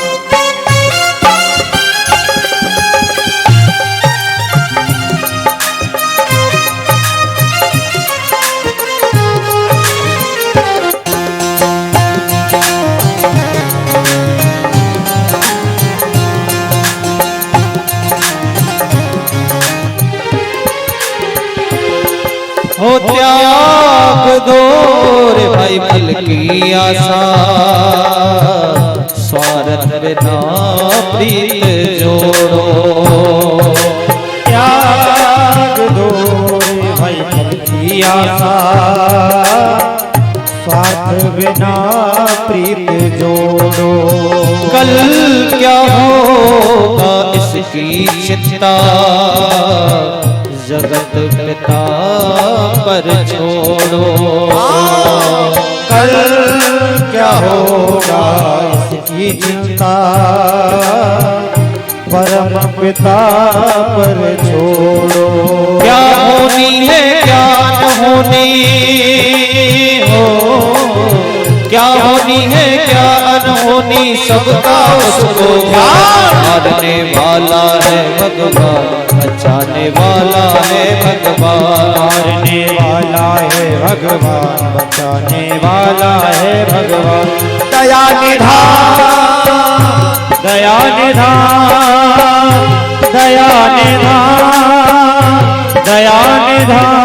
हो त्याग दो रे भाई फल की आशा, स्वार्थ बिना प्रीत जोड़ो। त्याग दो रे भाई फल की आशा, स्वार्थ बिना प्रीत जोड़ो। कल क्या होगा इसकी चिंता, जगत पिता पर छोड़ो। कल क्या होगा इसकी चिंता, परम पिता पर छोड़ो। क्या होनी है क्या न होनी हो, क्या होनी है क्या अनहोनी, सबका उसको ध्यान। मारने वाला है भगवान, बचाने वाला है भगवान। मारने वाला है भगवान, बचाने वाला है भगवान। दया निधान दया निधान, दया निधान, दया निधान।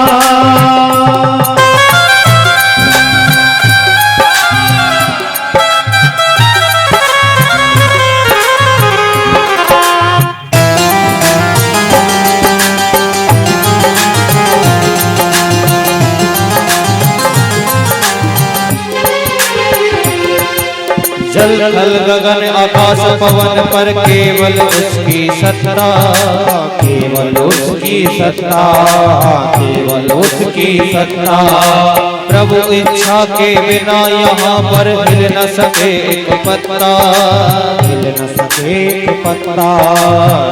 जल थल गगन आकाश पवन पर केवल उसकी सत्ता, केवल उसकी सत्ता, केवल उसकी सत्ता। प्रभु इच्छा के बिना यहाँ पर हिल न सके एक पत्ता, हिल न सके एक पत्ता,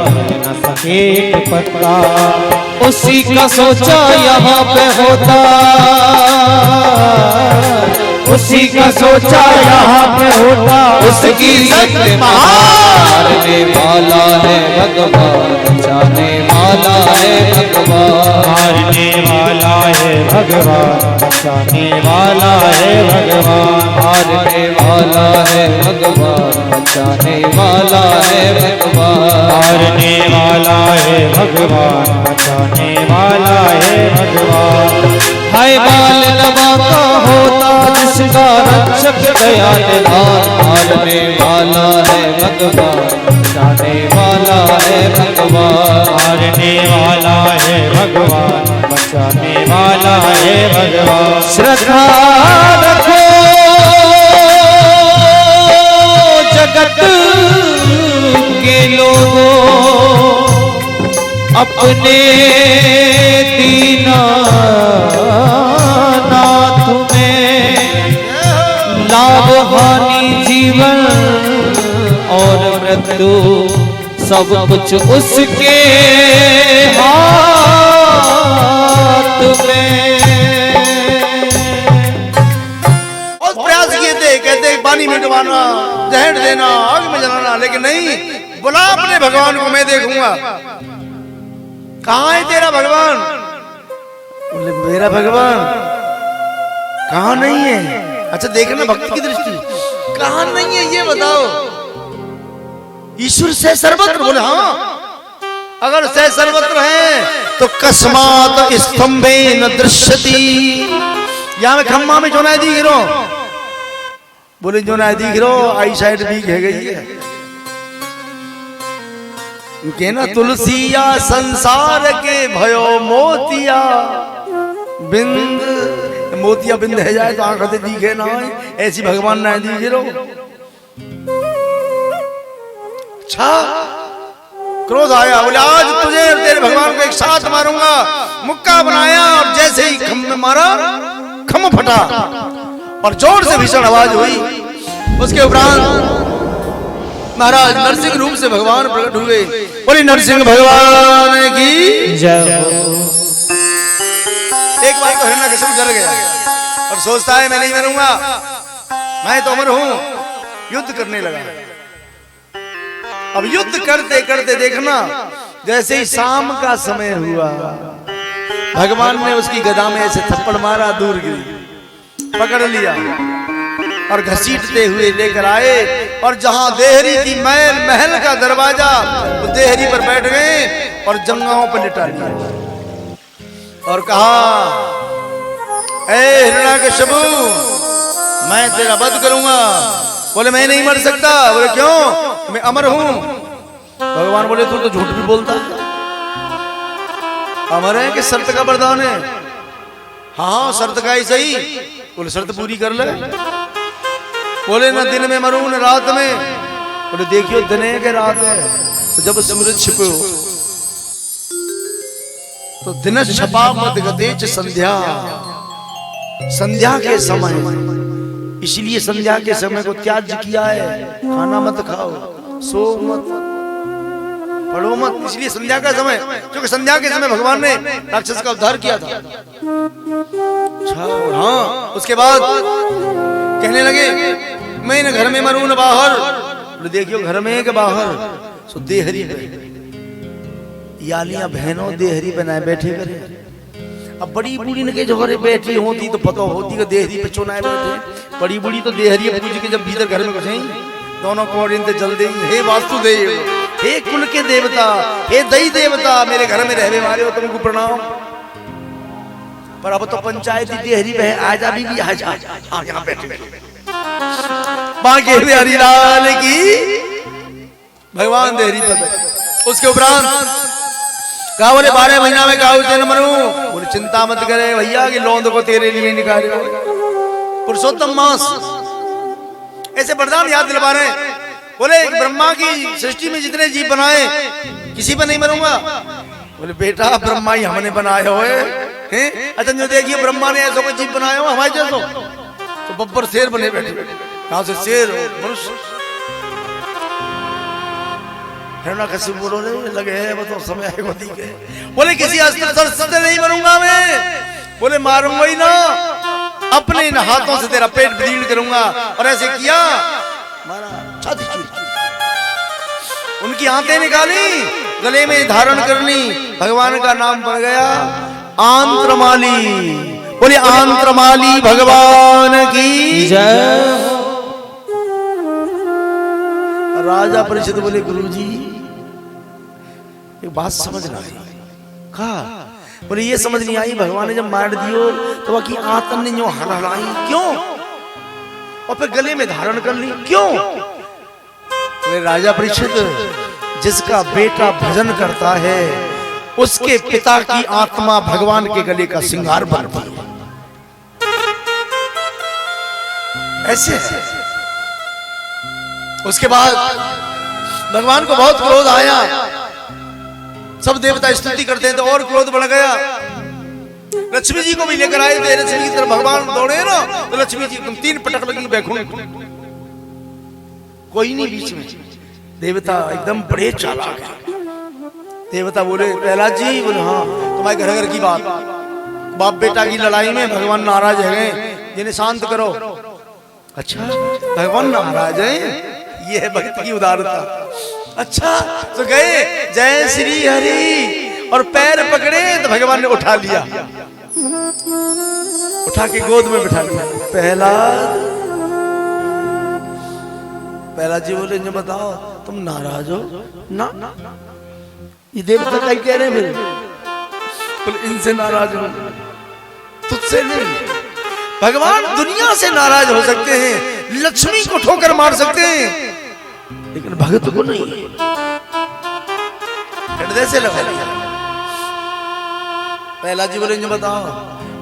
हिल न सके एक पत्ता। उसी का सोचा यहाँ पे होता, उसी का सोचा यहाँ पे होता। उसकी शक्ति मारने वाला है भगवान, बचाने वाला है भगवान, मारने वाला है भगवान, बचाने वाला है भगवान, मारने वाला है भगवान, बचाने वाला है भगवान, मारने वाला है भगवान, बचाने वाला है भगवान। हाय बाल नवा का होता जिसका रक्षक दया निधान, मारने वाला है भगवान, बचाने वाला है भगवान, मारने वाला है भगवान, बचाने वाला है भगवान। श्रद्धा रखो जगत के लोगों, अपने दीनानाथ में लाभ हानि जीवन और मृत्यु सब कुछ उसके हाथ में। और प्रयास किए थे, कहते पानी में डुबाना, जहर देना, आग में जलाना, लेकिन नहीं, बुला अपने भगवान को, मैं देखूंगा। कहाँ है तेरा भगवान? बोले मेरा भगवान कहाँ नहीं है। अच्छा देखना भक्ति की दृष्टि, कहाँ नहीं है ये बताओ। ईश्वर से सर्वत्र, बोले हाँ, अगर से सर्वत्र है तो कस्मात स्तंभे न दृश्यति। यहाँ में खम्मा में जो ना दिख रो, बोले जो ना दिख रो, आई साइड भी कह गई है के ना तुलसिया संसार के भयो मोतिया बिंद। मोतिया बिंद है जाए तो आंख दिखे ना, ऐसी भगवान ना दीजिए रो। अच्छा क्रोध आया, बोले आज तुझे और तेरे भगवान को एक साथ मारूंगा। मुक्का बनाया और जैसे ही खम में मारा, खम फटा और जोर से भीषण आवाज हुई। उसके उपरांत महाराज नरसिंह रूप से भगवान प्रकट हुए। बोले नरसिंह भगवान की जय। एक बार तो हिरण्यकश्यप डर गया और सोचता है मैं नहीं मरूंगा, मैं तो अमर हूं। युद्ध करने लगा। अब युद्ध करते करते देखना, जैसे ही शाम का समय हुआ, भगवान ने उसकी गदा में ऐसे थप्पड़ मारा, दूर गिरी, पकड़ लिया और घसीटते हुए लेकर आए। और जहां देहरी थी, महल का दरवाजा, तो देहरी पर बैठ गए और जंगाओं पर लिटा दिया और कहा, ए हिरण्यकश्यप, मैं तेरा वध करूंगा। बोले मैं नहीं मर सकता। बोले क्यों? मैं अमर हूं। भगवान बोले तू तो झूठ भी बोलता, अमर है कि शर्त का वरदान है? हाँ शर्त का ही सही। बोले शर्त पूरी कर ले। बोले न दिन में मरूं न रात में। बोले देखियो दिन है कि रात है? तो जब सूरज छिपे हो तो दिन छपा मत गतेच संध्या, संध्या के समय, इसलिए संध्या के समय को त्याज किया है। खाना मत खाओ, सो मत, पढ़ो मत, इसलिए संध्या का समय, क्योंकि संध्या के समय भगवान ने राक्षस का उद्धार किया था। हाँ उसके बाद कहने लगे मैं न घर में मरूं न बाहर। देखियो घर में के बाहर, सो देहरी यालियां बहनों देहरी बनाए बैठे करे। अब बड़ी बूढ़ी ने के जो घरे बैठी होती तो पता होती कि देहरी पे चुनाए बैठे। बड़ी बूढ़ी तो देहरी पूज के जब भीतर घर में घुसे, दोनों को इनते जल्दी हे वासुदेव, हे कुल के देवता, हे दई देवता, मेरे घर में रहने वाले हो, तुमको प्रणाम। पर अब तो पंचायत देहरी में आजा बीबी, आजा यहाँ बैठे। बांके बिहारी लाल की भगवान देहरी पर। उसके उपरांत कहा बोले 12 महीना में कहा उसे न मरू, बोले चिंता मत करे भैया कि लौंद को तेरे लिए निकाले। पुरुषोत्तम मास ऐसे वरदान याद दिलवा रहे हैं। बोले ब्रह्मा की सृष्टि में जितने जीव बनाए किसी पर नहीं मरूंगा। बोले बेटा ब्रह्मा ही हमने बनाए हुए हैं। अच्छा जो देखिए ब्रह्मा ने ऐसा कोई जीव बनाया हो हमारे जैसो, तो बब्बर शेर बने बैठे। कहां से शेर मनुष्य? हिरण्यकशिपु बोलो लगे है वो तो समय है गोदी के। बोले किसी अस्त्र से नहीं मरूंगा मैं। बोले मारूंगा ही ना, अपने इन हाथों से तेरा पेट ब्लीड करूंगा। और ऐसे किया, मारा छाती चीर, उनकी आंतें निकाली, गले में धारण करनी, भगवान का नाम पड़ गया आंत्रमाली। बोले आंत्रमाली भगवान की जय। राजा परिषद बोले गुरुजी एक बात समझ ना आई। कहा बोले ये समझ नहीं आई, भगवान ने जब मार दियो तो बाकी आंतन ने जो हलाई क्यों, और फिर गले में धारण कर ली क्यों? बोले राजा परिषद, जिसका बेटा भजन करता है उसके पिता की आत्मा भगवान के गले का श्रृंगार बनती है। ऐसे उसके बाद भगवान को बहुत क्रोध आया। सब देवता स्तुति करते हैं तो और क्रोध बढ़ गया। लक्ष्मी जी को भी लेकर आए थे। लक्ष्मी की तरफ भगवान दौड़े ना तो लक्ष्मी जी तुम 3 पटक लगी बैकुंठ, कोई नहीं बीच में। देवता एकदम बड़े चालाक है। देवता बोले प्रहलाद जी, बोले हाँ तुम्हारे घर घर की बात, बाप बेटा की लड़ाई में भगवान नाराज है, जिन्हें शांत करो। अच्छा भगवान नाराज है, ये है भक्ति की उदारता। अच्छा तो गए जय श्री हरि और पैर पकड़े तो भगवान ने उठा लिया, उठा के गोद में बिठा लिया। पहला जी बोले बताओ तुम नाराज हो ना? ये देवता क्या कह रहे हैं? बोले इनसे नाराज हो, तुझसे नहीं। भगवान दुनिया से नाराज हो सकते हैं, लक्ष्मी को ठोकर मार सकते हैं, लेकिन भगत को नहीं। हृदय से लगा लिया। पहला जी बोले बताओ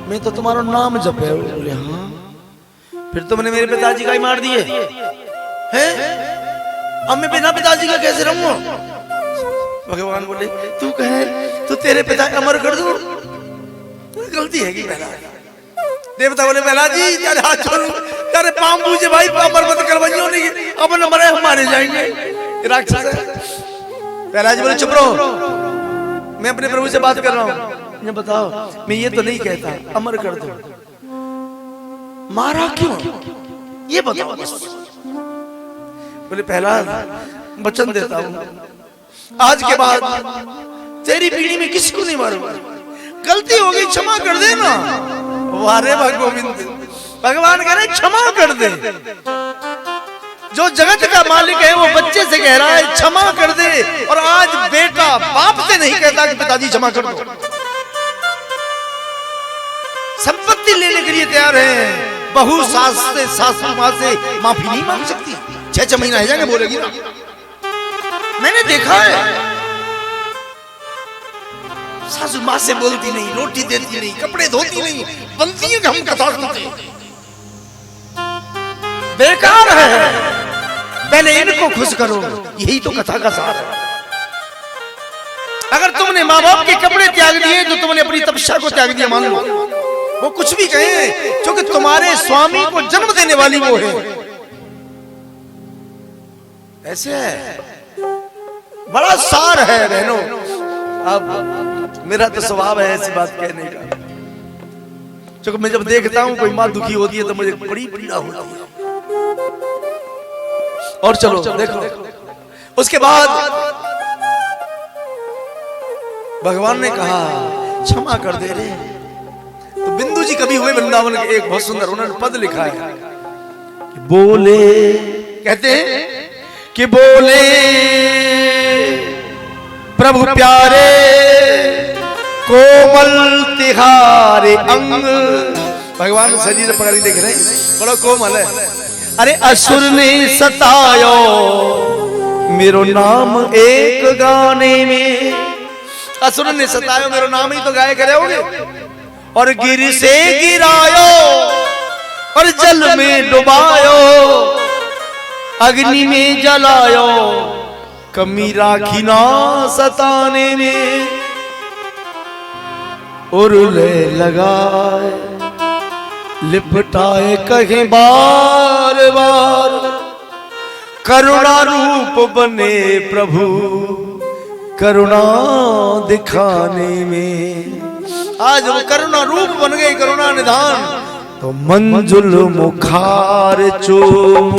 मैं तो तुम्हारा नाम जपे। बोले हाँ, फिर तुमने मेरे पिताजी का ही मार दिए हैं, अब मैं बिना पिताजी का कैसे रहूंगा? भगवान बोले तू कहे तो तेरे पिता अमर कर दूं, गलती है कि पहला। देवता बोले पहला जी तेरे हाथ छोड़ू, तेरे पांव पूजे भाई, अमर मत कर बनियो नहीं, अब न मरे हम मारे जाएंगे, राक्षस है। पहला जी बोले चुप रहो, मैं अपने प्रभु से बात कर रहा हूँ। ये बताओ मैं ये तो नहीं कहता अमर कर दो, मारा क्यों ये बताओ। बोले पहला वचन देता हूँ आज के बाद तेरी पीढ़ी में किसी को नहीं मारूंगा, गलती हो गई क्षमा कर देना। वारे भगोविंद, भगवान कह रहे क्षमा कर दे। जो जगत का मालिक है वो बच्चे से कह रहा है क्षमा कर दे, और आज बेटा बाप से नहीं कहता कि पिताजी क्षमा कर दो। संपत्ति लेने के लिए तैयार है, बहू सास से सासू मां से माफी नहीं मांग सकती। 6 महीना है जाएंगे बोलेगी ना, मैंने देखा है। सासू मां से बोलती नहीं, रोटी देती नहीं, कपड़े धोती नहीं, बनती है कि हम कथा सुनते। बेकार है, पहले इनको खुश करो, यही तो कथा का सार है। अगर तुमने माँ बाप के कपड़े त्याग दिए तो तुमने अपनी तपस्या को त्याग दिया। मान लो वो कुछ भी कहे, क्योंकि तुम्हारे स्वामी को जन्म देने वाली वो है। ऐसे है, बड़ा सार है बहनों। अब मेरा तो स्वभाव है ऐसी बात कहने का, क्योंकि मैं जब देखता हूं कोई माँ दुखी होती है तो मुझे बड़ी पीड़ा होती है। और चलो देखो, उसके बाद भगवान ने कहा क्षमा कर दे रे। तो बिंदु जी कभी हुए वृंदावन के, एक बहुत सुंदर उन्होंने पद लिखा है, बोले कहते हैं कि बोले प्रभु प्यारे कोमल तिहारे अंग। भगवान शरीर पकड़ देख रहे हैं, बड़ा कोमल है। अरे असुर ने सतायो मेरो नाम एक गाने में। असुर ने सतायो मेरो नाम ही तो गाय करे होगे। और गिर से गिरायो और जल में डुबायो, अग्नि में जलायो, कमी राखी ना सताने में। उरले लगाए लिपटाए कहीं बार बार, करुणा रूप बने प्रभु करुणा दिखाने में। आज वो करुणा रूप बन गए, करुणा निधान। तो मंजुल मुखार चूम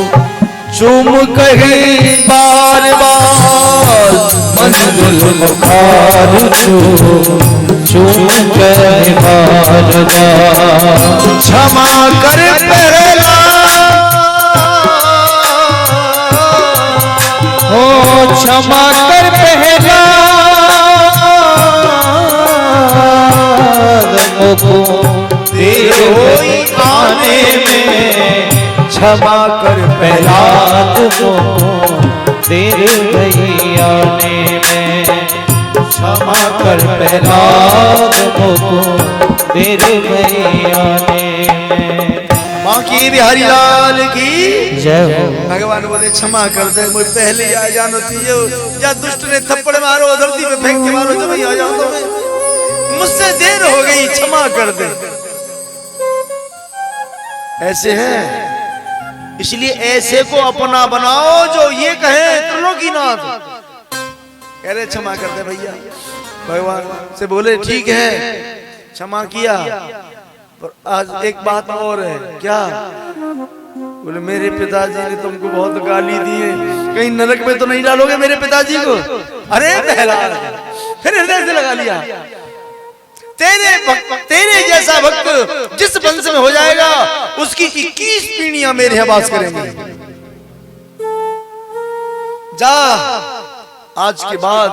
चूम कहीं बार बार, मंजुल मुखार चूम चूम कहीं बार बार। क्षमा कर पहला हो क्षमा कर पहला देर हुई आने में। क्षमा कर पहला देर गई आने में। क्षमा कर पहला देर गई आने में। बाकी बिहारी लाल की जय हो। भगवान बोले क्षमा कर दे, मुझे पहले ही आ जाना चाहिए। या दुष्ट ने थप्पड़ मारो, धरती पे फेंक के मारो, जब ही आ जाओ तो मैं, मुझसे देर हो गई, क्षमा कर दे। ऐसे है, इसलिए ऐसे को अपना बनाओ जो ये कहे त्रिलोकीनाथ। कह रहे क्षमा कर दे भैया। भगवान से बोले ठीक है, क्षमा किया, पर आज एक बात और है। क्या? बोले मेरे पिताजी ने तुमको बहुत गाली दी है, कहीं नरक में तो नहीं डालोगे मेरे पिताजी को? अरे पहला फिर हृदय से लगा लिया। तेरे जैसा भक्त जिस वंश में हो जाएगा उसकी 21 पीढ़ियां मेरे यहाँ वास करेंगे। जा, आज के बाद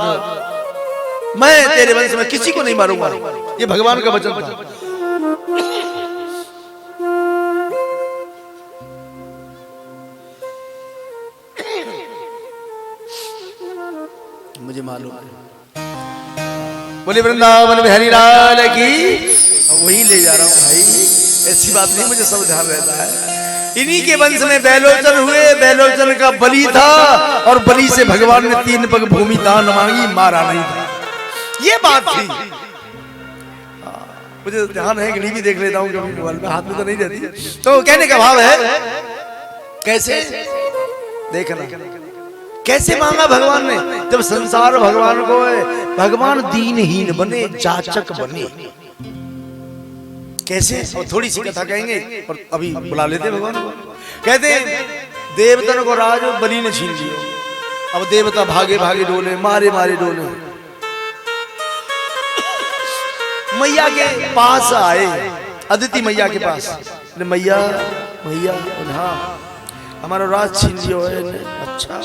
मैं तेरे वंश में किसी को नहीं मारूंगा। ये भगवान का वचन था। मुझे मालूम है। बोले वृंदावन बिहारी लाल की। वही ले जा रहा हूं भाई, ऐसी बात नहीं, मुझे सब ध्यान रहता है। इन्हीं के वंश में बैलोचन हुए। बैलोचन का बलि था और बलि से भगवान ने 3 पग भूमि दान मांगी, मारा नहीं था। ये बात थी। मुझे ध्यान है, घड़ी भी देख लेता हूँ कभी मोबाइल में, हाथ में तो नहीं रहती। तो कहने का भाव है, कैसे देखना, कैसे मांगा भगवान ने? जब संसार भगवान को है, भगवान दीनहीन बने, जाचक बने। कैसे? और थोड़ी सी कथा कहेंगे और अभी बुला लेते भगवान को। कहते देवतन को राज बलि ने छीन लिया। अब देवता भागे भागे डोले, मारे मारे डोले। मैया के पास आए, अदिति मैया के पास। मैया मैया, हाँ हमारा राज छीन लियो है। अच्छा,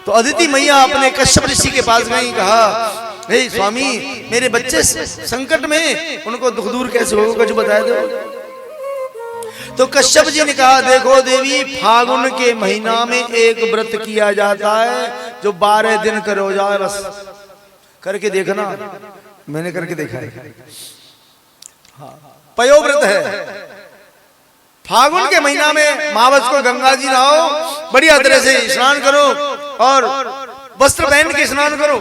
तो अदिति मैया अपने कश्यप ऋषि के पास गई, कहा हे स्वामी मेरे बच्चे संकट में, उनको दुख दूर कैसे होगा, कुछ बता दो। तो कश्यप जी ने कहा देखो देवी, फागुन के महीना में एक व्रत किया जाता है जो 12 दिन करो जाए, बस करके देखना। मैंने करके देखा है। पयो व्रत है। फागुन के महीना में मावस को गंगा जी नहाओ, बढ़िया तरह से स्नान करो और वस्त्र पहन के स्नान करो।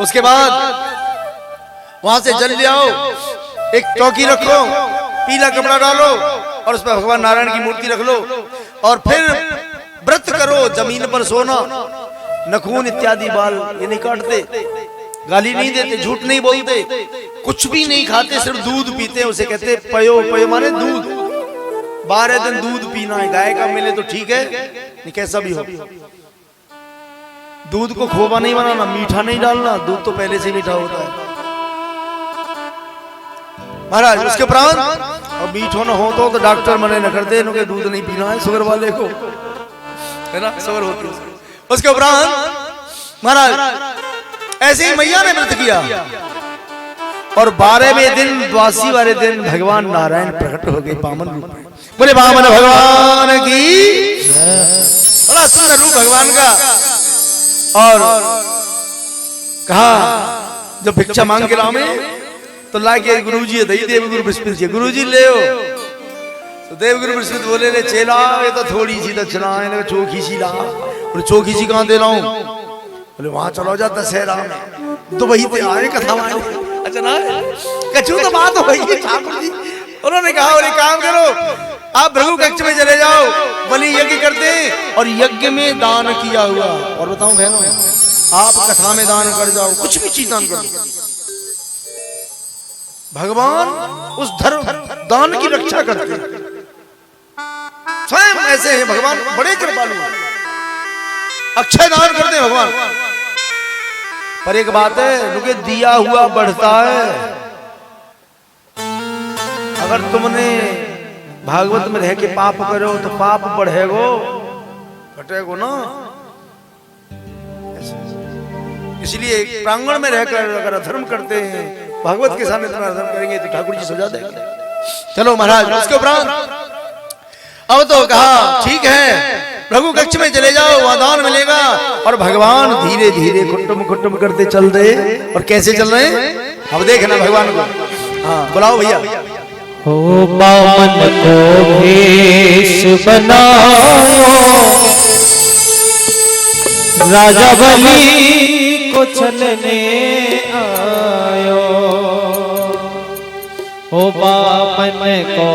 उसके बाद वहां से जल ले आओ, एक चौकी रखो, पीला कपड़ा डालो और उस पर भगवान नारायण की मूर्ति रख लो और फिर व्रत करो। जमीन पर सोना, नखून इत्यादि बाल ये नहीं काटते, गाली नहीं देते, झूठ नहीं बोलते, कुछ भी नहीं खाते, सिर्फ दूध पीते हैं। उसे कहते पयो, पयो माने दूध। 12 दिन दूध पीना है। गाय का मिले तो ठीक है, नहीं कैसा भी हो। दूध को खोवा नहीं बनाना, मीठा नहीं डालना, दूध तो पहले से मीठा होता है महाराज। उसके उपरांत और मीठो न हो तो डॉक्टर मने न करते, इनके दूध नहीं पीना है शुगर वाले को। है ना, सबर होती है। उसके उपरांत महाराज ऐसे ही मैया ने व्रत किया और 12वें दिन द्वादशी वाले दिन भगवान नारायण प्रकट हो गए वामन रूप में। बोले वामन भगवान की, बड़ा सुंदर रूप भगवान का। और कहा जब भिक्षा मांग के लाओ में तो लाके गुरुजी दही देवगुरु बृहस्पति जी, गुरुजी ले तो देवगुरु बृहस्पति बोले रे चेला ये तो थोड़ी सी दक्षिणा है, चौकी सी ला। बोले चौकी सी कहाँ दे रहा हूँ? बोले वहां चलो जा दशहरा तो वही पे आए कथा माने। अच्छा ना कछु तो बात हो गई ठाकुर जी। उन्होंने कहा बोले काम करो आप भृगु कक्ष में चले जाओ, बलि यज्ञ करते हैं और यज्ञ में दान किया हुआ। और बताऊं बहनों आप कथा में दान कर जाओ, कुछ भी चीज दान कर दो, भगवान उस धर्म दान की रक्षा करते हैं। स्वयं ऐसे हैं भगवान, बड़े कृपालु हैं, अक्षय दान करते हैं भगवान। पर एक बात है, उनके दिया हुआ बढ़ता है। अगर तुमने भागवत में रह के पाप करो तो पाप बढ़ेगो घटेगो ना। इसलिए प्रांगण में रहकर अगर अधर्म करते हैं, भागवत के सामने तुम्हारा अधर्म करेंगे तो ठाकुर जी सजा देंगे। चलो महाराज उसके उपरांत अब तो कहा ठीक है प्रभु कक्ष में चले जाओ, वहां दान मिलेगा। और भगवान धीरे धीरे कुटुम कुटुम करते चल रहे। और कैसे चल रहे हैं अब देखना भगवान को। हाँ बुलाओ भैया। हो बामन को भेष बनायो, राजा बलि को छलने आयो। हो बामन को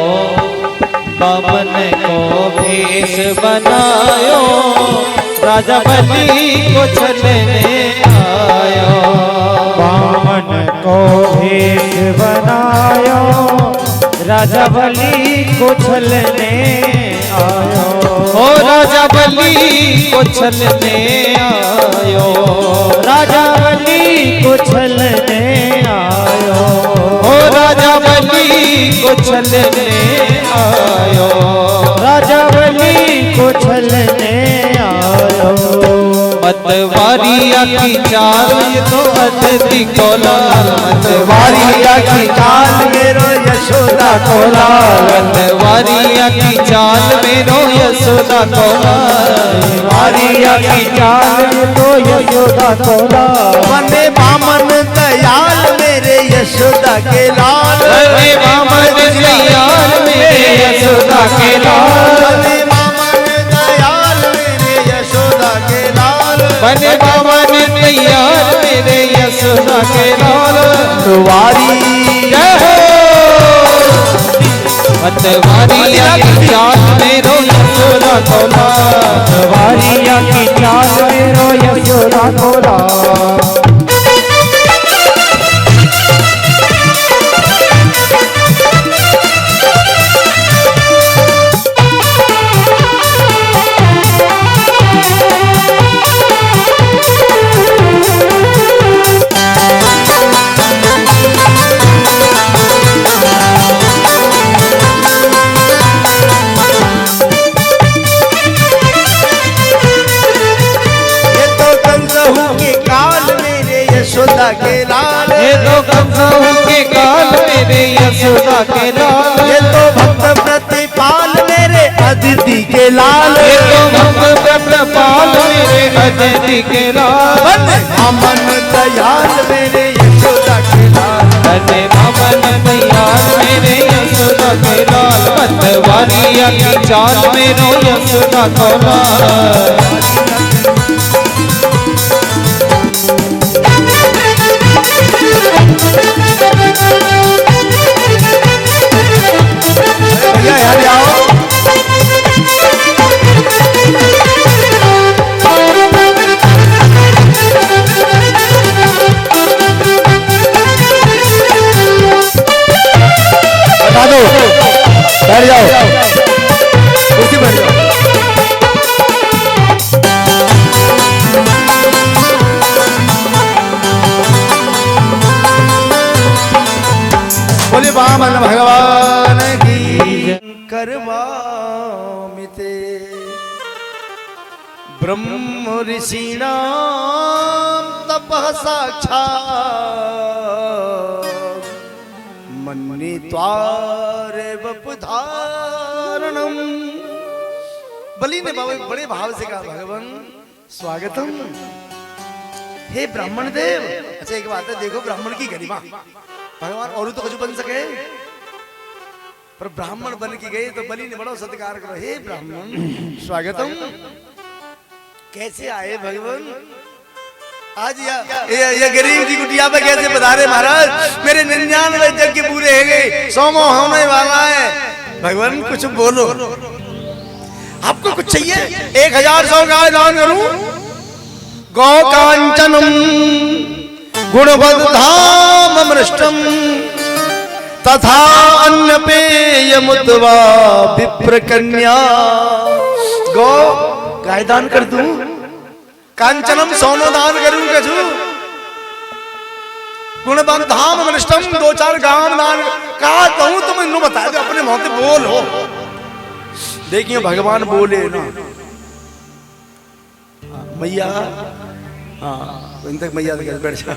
भेष बनायो, राजा बलि को छलने आयो। बामन को भेष बनायो, राजा बलि को छलने आयो। ओ राजा बलि को छलने आयो, राजा बलि को छलने आयो। ओ राजा बलि को छलने आयो, राजा बलि को छलने आयो। मतवारिया की चाल ये तो अतिथि को लाल, मतवारिया की चाल मेरो यशोदा को लाल। मतवारिया की चाल मेरो यशोदा को लाल। मतवारिया की चाल तो यशोदा को लाल। बने बामन दयाल मेरे यशोदा के लाल। बने बामन दयाल मेरे यशोदा के लाल। बने बामन दयाल मेरे यशोदा के लाल। बने बामन दयाल मेरे यशोदा के लाल। तुम्हारी जय हो। मतवारिया की चाल मेरो यशोदा को लाल। मतवारिया की चाल मेरो यशोदा को लाल। यशोदा के लाल। ये तो कंसों के काल मेरे यशोदा के लाल। ये तो भक्त प्रतिपाल मेरे अदिति के लाल। ये तो भक्त प्रतिपाल मेरे अदिति के लाल। बामन दयाल मेरे यशोदा के लाल। बने बामन दयाल मेरे यशोदा के लाल। मतवारिया की चाल मेरो यशोदा को लाल। बता दो बैठ जाओ, कुर्सी बैठ जाओ। बोले वामन भगवान की करवा मिते। ब्रह्म ऋषीणाम तपः साक्षात् मन्नित्वारे वपुधारणम। बलि ने बड़े भाव से कहा, भगवान स्वागतम। हे ब्राह्मण देव। अच्छा एक बात है, देखो ब्राह्मण की गरिमा, भगवान और तो कुछ बन सके पर ब्राह्मण बन के गए तो बलि ने बड़ा सत्कार करो। हे ब्राह्मण स्वागतम। कैसे आए भगवान आज? या गरीब जी कुटिया पे कैसे पधारे महाराज? मेरे 99 यज्ञ पूरे हो गए, 100वां होने वाला है। भगवान कुछ बोलो, आपको कुछ चाहिए? 1000 गाय दान करूं? गौ कांचनम गुणवद धाम मृष्टम तथा अन्य पेयमुद्वा विप्र कन्या। गौ गाय दान कर दूं, कांचनम सोनो दान करूं, कछु गुणवद धाम मृष्टम 2-4 गांव दान कहा कहूं तुम इन्हों बता दो, अपने मुंह से बोलो। देखिए भगवान बोले ना, मैया हाँ इन तक मैया बैठ जा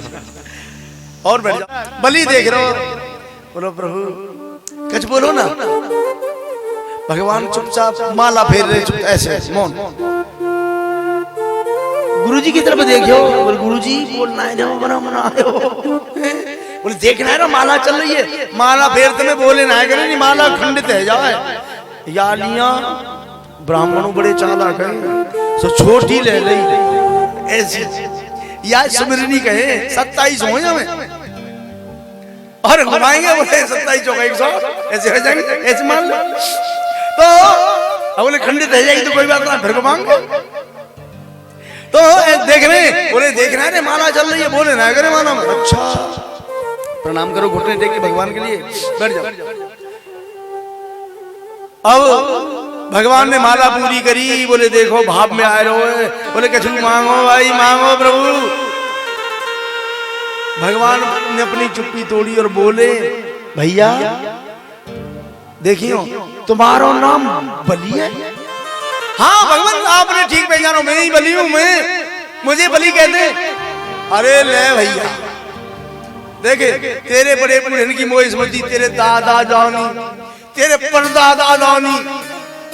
और बैठ जा। बलि देख रहे हो, बोलो प्रभु कुछ बोलो ना। भगवान चुपचाप माला फेर रहे, चुप ऐसे मौन। गुरुजी की तरफ देखो, बोल गुरुजी बोलना है ना, मना मना आयो। बोले देखना है ना माला चल रही है, माला फेरते में बोले ना करे नहीं, माला खंडित है जाए। यालियां ब्राह्मणों बड़े चालाक हैं, सो छोटी ले रही ऐसी या सुमिरनी कहे 27 हो हमें और घुमाएंगे, बोले 27 चौका 100 ऐसे हो जाएंगे, ऐसे मान लो तो बोले खंडित है जाएगी तो कोई बात ना, फिर घुमाएंगे तो देख रहे, बोले देखना है माला चल रही है, बोले ना करे माना। अच्छा प्रणाम करो, घुटने टेक के भगवान के लिए बैठ जाओ। अब भगवान ने माला पूरी करी, बोले देखो भाव में आए रहो, बोले कछु मांगो भाई मांगो प्रभु। भगवान ने अपनी चुप्पी तोड़ी और बोले भैया देखियो तुम्हारा नाम बलि है? हाँ भगवान आपने ठीक पहचानो, मैं ही बलि हूं, मैं मुझे बलि कहते। अरे ले भैया देखे तेरे बड़े पुरन की मोह स्मृति, तेरे दादा जानी, तेरे परदादा जानी,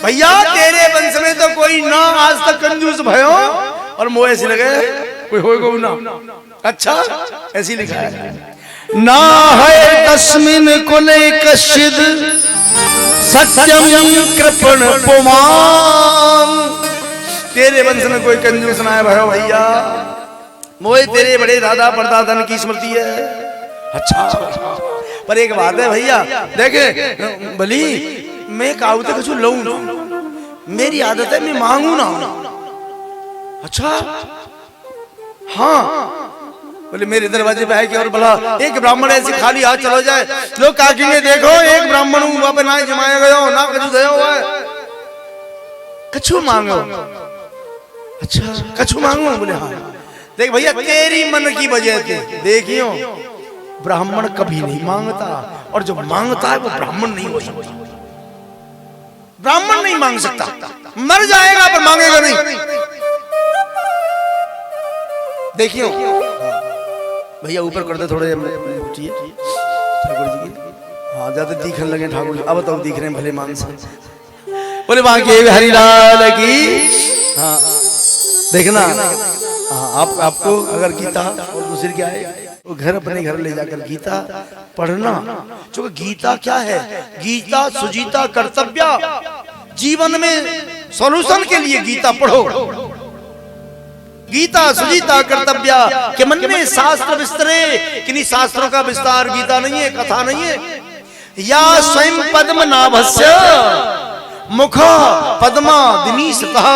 भैया तेरे वंश में तो कोई ना आज तक कंजूस भयो और मोह ऐसी लगे कोई होएगा ना। अच्छा ऐसी लिखा है ना है तस्मिन कुले कश्चिद सत्यम कृपण पुमान। तेरे वंश में कोई कंजूस ना है भयो भैया, मोह तेरे बड़े दादा परदादा की स्मृति है। अच्छा पर एक बात है भैया देखे बलि मैं काऊ तो कुछ लऊं ना, मेरी आदत है मैं मांगू ना। अच्छा हाँ बोले मेरे दरवाजे पे आए कि और भला एक ब्राह्मण ऐसे खाली हाथ चलो जाए, लोग काकेंगे देखो एक ब्राह्मण हूं वहां पे ना जमाया गया हो ना कछु दया हुआ है, कछु मांगो। अच्छा कछु मांगो? बोले हाँ। देख भैया तेरी मन की वजह से देखियो ब्राह्मण कभी नहीं मांगता, और जो मांगता है वो ब्राह्मण नहीं हो सकता। ब्राह्मण नहीं मांग सकता, मर जाएगा पर मांगेगा नहीं। देखियो भैया ऊपर कर दे थोड़े ठाकुर जी की, हाँ ज्यादा दिखने लगे ठाकुर जी। अब तो दिख रहे हैं भले मान से, बोले वहां के हरिलाल की। हाँ देखना हाँ आपको अगर गीता और दूसरी क्या है वो घर अपने घर ले जाकर गीता पढ़ना। क्योंकि गीता क्या है? गीता सुजीता कर्तव्य, जीवन में सॉल्यूशन के लिए गीता पढ़ो। गीता सुजीता कर्तव्य के मन में शास्त्र विस्तरे, किन्हीं शास्त्रों का विस्तार गीता नहीं है, कथा नहीं है। या स्वयं पद्मनाभस्य मुख पद्मा दिनीशतः,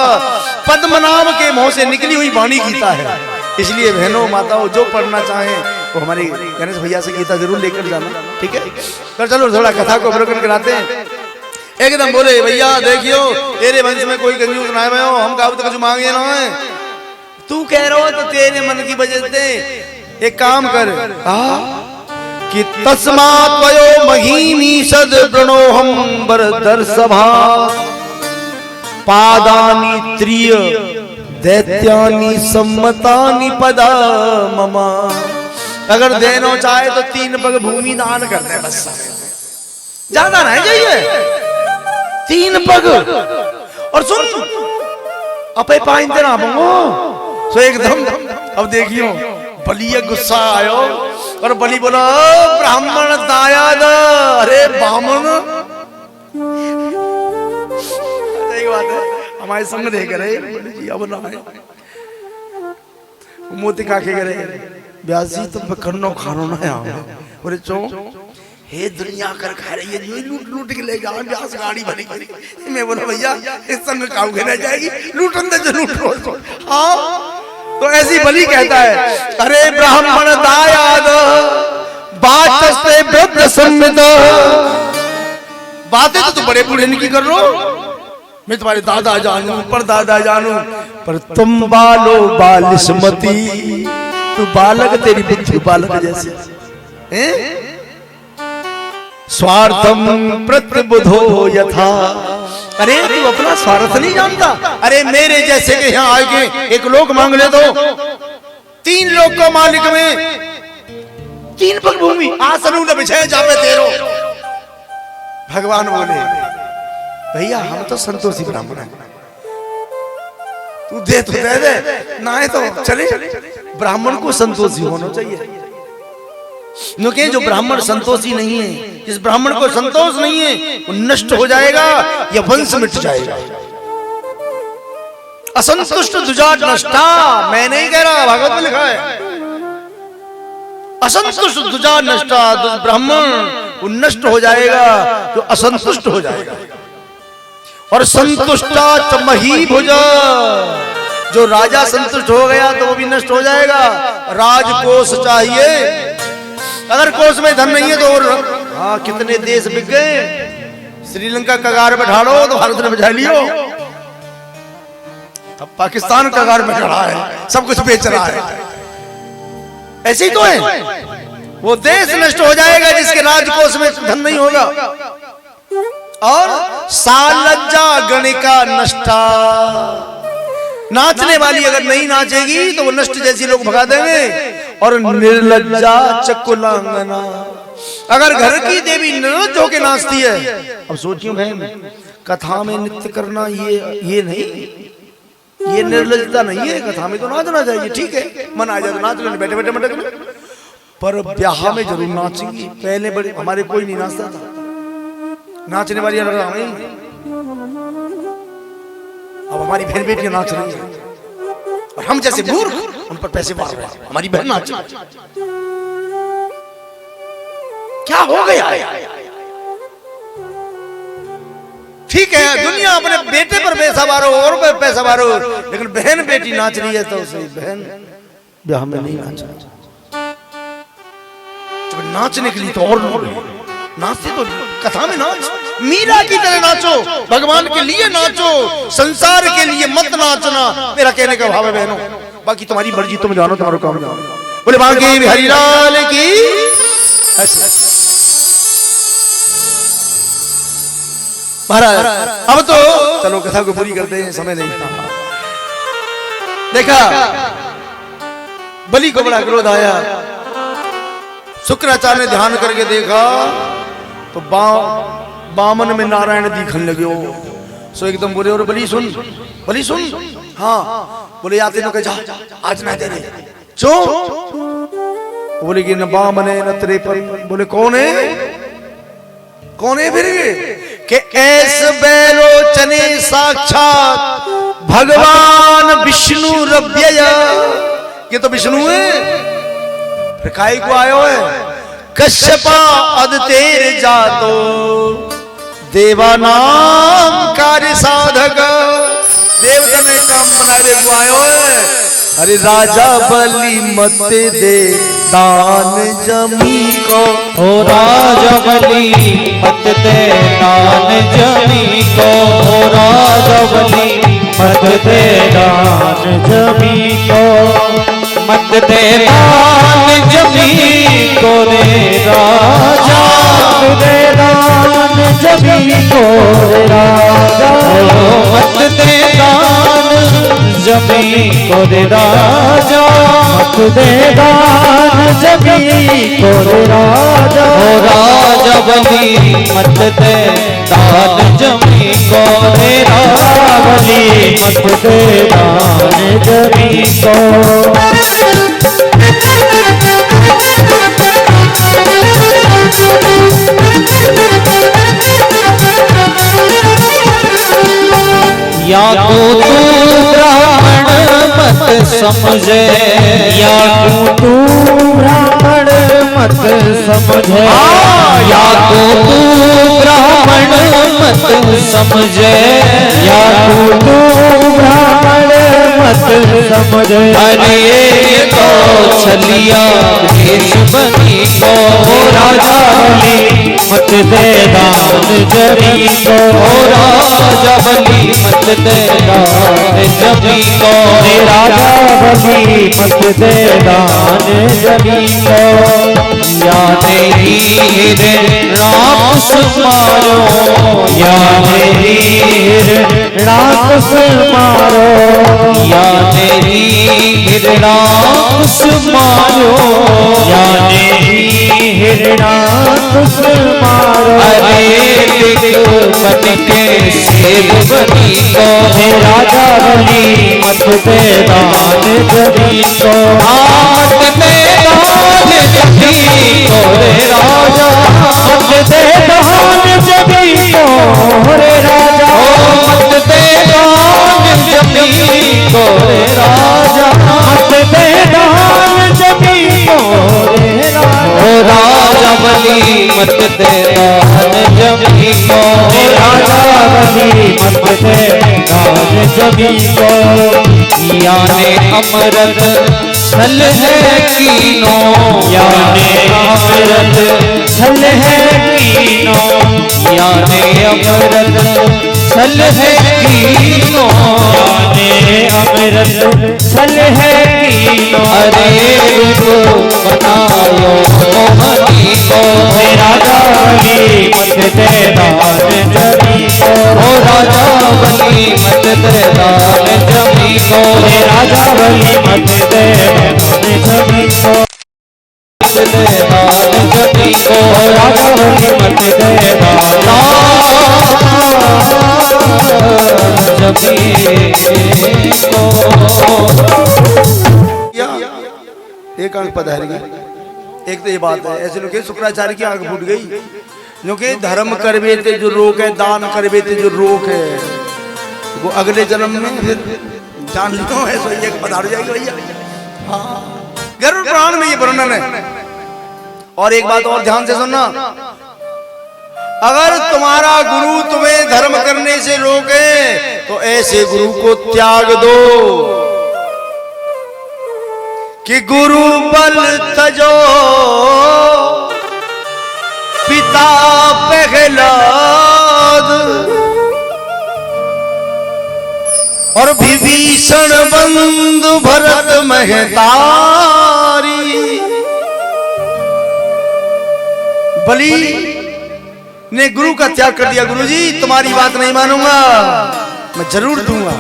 पद्मनाभ के मुंह से निकली हुई वाणी गीता है। इसलिए बहनों माताओं जो पढ़ना चाहें वो हमारे गणेश भैया से गीता जरूर लेकर जाना, ठीक है? तो चलो थोड़ा कथा को अवलोकन कराते हैं। एकदम बोले भैया देखियो तेरे वंश में कोई कंजूस ना है, हम कहा तो कुछ मांगे ना है, तू कह रहा हो तो तेरे मन की वजह से एक काम कर कि तस्मात् वयो महीनी सद प्रणोहम बरदर सभा पादानी त्रिय दैत्यानि सम्मतानि पदा ममा। अगर देनो चाहे तो 3 पग भूमि दान कर दे बस, ज्यादा नहीं चाहिए, 3 पग। और सुन अपे पाइन तेरा बंगो सो एकदम। अब देखियो बलि गुस्सा आयो और बलि बोला ब्राह्मण दायाद, अरे ब्राह्मण सही बात है, हमारे संग देख रहे अब ना मोती काके करे ब्यासी तुम पे करनो खानो ना आओ। बोले चो हे दुनिया कर खा रही है, लूट लूट के ले जाओ ब्यास गाड़ी भरी। मैं बोला भैया इस संग काऊ के रह जाएगी, लूटन दे लूट लो। हाँ तो ऐसी बलि कहता है, अरे ब्राह्मण दायाद बात से वृद्ध सम्मित। बातें तो बड़े बूढ़े की कर लो, मैं तुम्हारे दादा जानू पर दादा जानू, पर तुम बालो बालिस्मती, तू बालक, तेरी बुद्धि बालक जैसे। स्वार्थम प्रतिबुधो यथा, अरे तू अपना स्वार्थ नहीं जानता। अरे मेरे जैसे के यहाँ आके 1 लोक मांग ले तो 3 लोक को मालिक में 3 पग भूमि आसनू न बिछे जापे तेरो। भगवान बोले भैया हम तो संतोषी ब्राह्मण हैं, तू दे तो दे दे, ना है तो चले। ब्राह्मण को संतोषी होना चाहिए, क्योंकि जो ब्राह्मण संतोषी नहीं है, जिस ब्राह्मण को संतोष नहीं है वो नष्ट हो जाएगा या वंश मिट जाएगा। असंतुष्ट दुजाट नष्टा, मैं नहीं कह रहा, भागवत में लिखा है। असंतुष्ट दुजाट नष्टा, ब्राह्मण वो नष्ट हो जाएगा जो असंतुष्ट हो जाएगा। और संतुष्टा चमही भुजा, जो राजा संतुष्ट हो गया तो वो भी नष्ट हो जाएगा। राजकोष चाहिए, अगर कोष में धन नहीं है तो और हाँ कितने देश बिक गए। श्रीलंका कगार बैठा लो तो भारत ने बजा लियो, अब पाकिस्तान कगार में खड़ा है, सब कुछ बेच रहा है। ऐसे ही तो है, वो देश नष्ट हो जाएगा जिसके राजकोष में धन नहीं होगा। और सालज्जा गणिका नष्टा, नाचने वाली अगर नहीं नाचेगी तो वो नष्ट जैसी लोग भगा देंगे। और निर्लज्जा चकुलांगना, अगर घर की देवी निर्लज होके नाचती है। अब सोचियो बहन, कथा में नृत्य करना ये नहीं, ये निर्लजता नहीं है। कथा में तो नाचना चाहिए, ठीक है, मन आ जाए तो नाच लो, बैठे बैठे मटक लो, पर ब्याह में जरूर नाचेंगी। पहले बड़े हमारे कोई नहीं नाचता था, नाचने वाली अलग नहीं। अब हमारी बहन बेटियां नाच रही है और हम जैसे मूर्ख उन पर पैसे मार रहे हैं। हमारी बहन नाच, क्या हो गया? ठीक है दुनिया अपने बेटे पर पैसा मारो और पे पैसा मारो, लेकिन बहन बेटी नाच रही है तो उसे बहन ब्याह में नहीं नाचना। नाचने के लिए तो और लोग नाचते, तो कथा में नाच, मीरा की तरह नाचो, भगवान के लिए नाचो, संसार के लिए मत नाचना। मेरा कहने का भाव है बहनों, बाकी तुम्हारी मर्जी, तुम जानो, तुम्हारा काम जानो। बोले बाकी हरिलाल की। महाराज अब तो चलो कथा को पूरी करते हैं, समय नहीं था। देखा बलि को बड़ा क्रोध आया, शुक्राचार्य ने ध्यान करके देखा तो बामन में नारायण दिखने लगे हो। सो एकदम बोले और बलि सुन, बलि सुन। हाँ बोले आते न जा, आज ना दे चो। बोले कि न बामन है न तेरे पर। बोले कौन है, कौन है फिर के ऐस बैलोचने साक्षात भगवान विष्णु रव्यय। ये तो विष्णु है, फिर काय को आयो है। कश्यपा अद तेरे जातो देवानाम कार्य साधक। देवता ने काम बनाए को आयो है। अरे राजा बलि मत दे दान जमी को, ओ राजा बलि मत दे दान जमी को, ओ राजा बलि मत दे दान जमी को, मत दे दान जमी को रे राजा, दे दान जमी को रे राजा, मत दे दान जमी को रे राजा, मत दे दान जमी को रे राजा। ओ राजा बली मत दे दान जमी को रे राजा, बली मत दे दान जमी को। या तो तू ब्राह्मण मत समझे, या तो तू ब्राह्मण मत समझे, या तो तू ब्राह्मण मत समझे, या तो तू ब्राह्मण मत समझे। अरे ये तो छलिया भेष बनी को राजा बली मत दे दान जमी को। राजा बली मत दे दान जमी को, राजा बली मत दे दान जमी को। या तेरी रास मारो, या तेरी रास मारो, या तेरी रास मारो, या तेरी रास मारो। अरे बन के सेब बनी को राजा बली मत दे दान जमी को। मत दे दान जमी को रे राजा, मत दे दान जमी को रे राजा, मत दे दान जमी को रे राजा, मत दे दान जमी को रे राजा। ओ राजा बली मत दे दान जमी को, राजा बली मत दे दान जमी को। याने अमृत छल है कीनो, याने अमृत छल है कीनो, याने अमृत छल है कीनो, याने अमृत छल है कीनो। अरे रूप बनायो मोहनी को राजा बली मत दे दान जमी को। ओ राजा बली मत दे दान जमी को, राजा बली मत दे दान जमी को, मत दे दान जमी को, राजा बली मत दे दान जमी को। एक आंख पधार गई। एक तो ये बात है, ऐसे लोग शुक्राचार्य की आंख फूट गई, जो कि धर्म करवे थे जो रोक है, दान करवे थे जो रोक है, वो अगले जन्म में फिर जान लो ऐसा ही पधार जाएगी भैया। हाँ, गरुड़ पुराण में ये वर्णन है। और एक बात और ध्यान से सुनना, अगर तुम्हारा गुरु तुम्हें धर्म करने से रोके तो ऐसे गुरु को त्याग दो कि गुरु बल तजो पिता प्रहलाद, और विभीषण बंधु भरत महतारी। बलि ने गुरु का त्याग कर दिया, गुरु जी तुम्हारी बात नहीं मानूंगा, मैं जरूर दूंगा।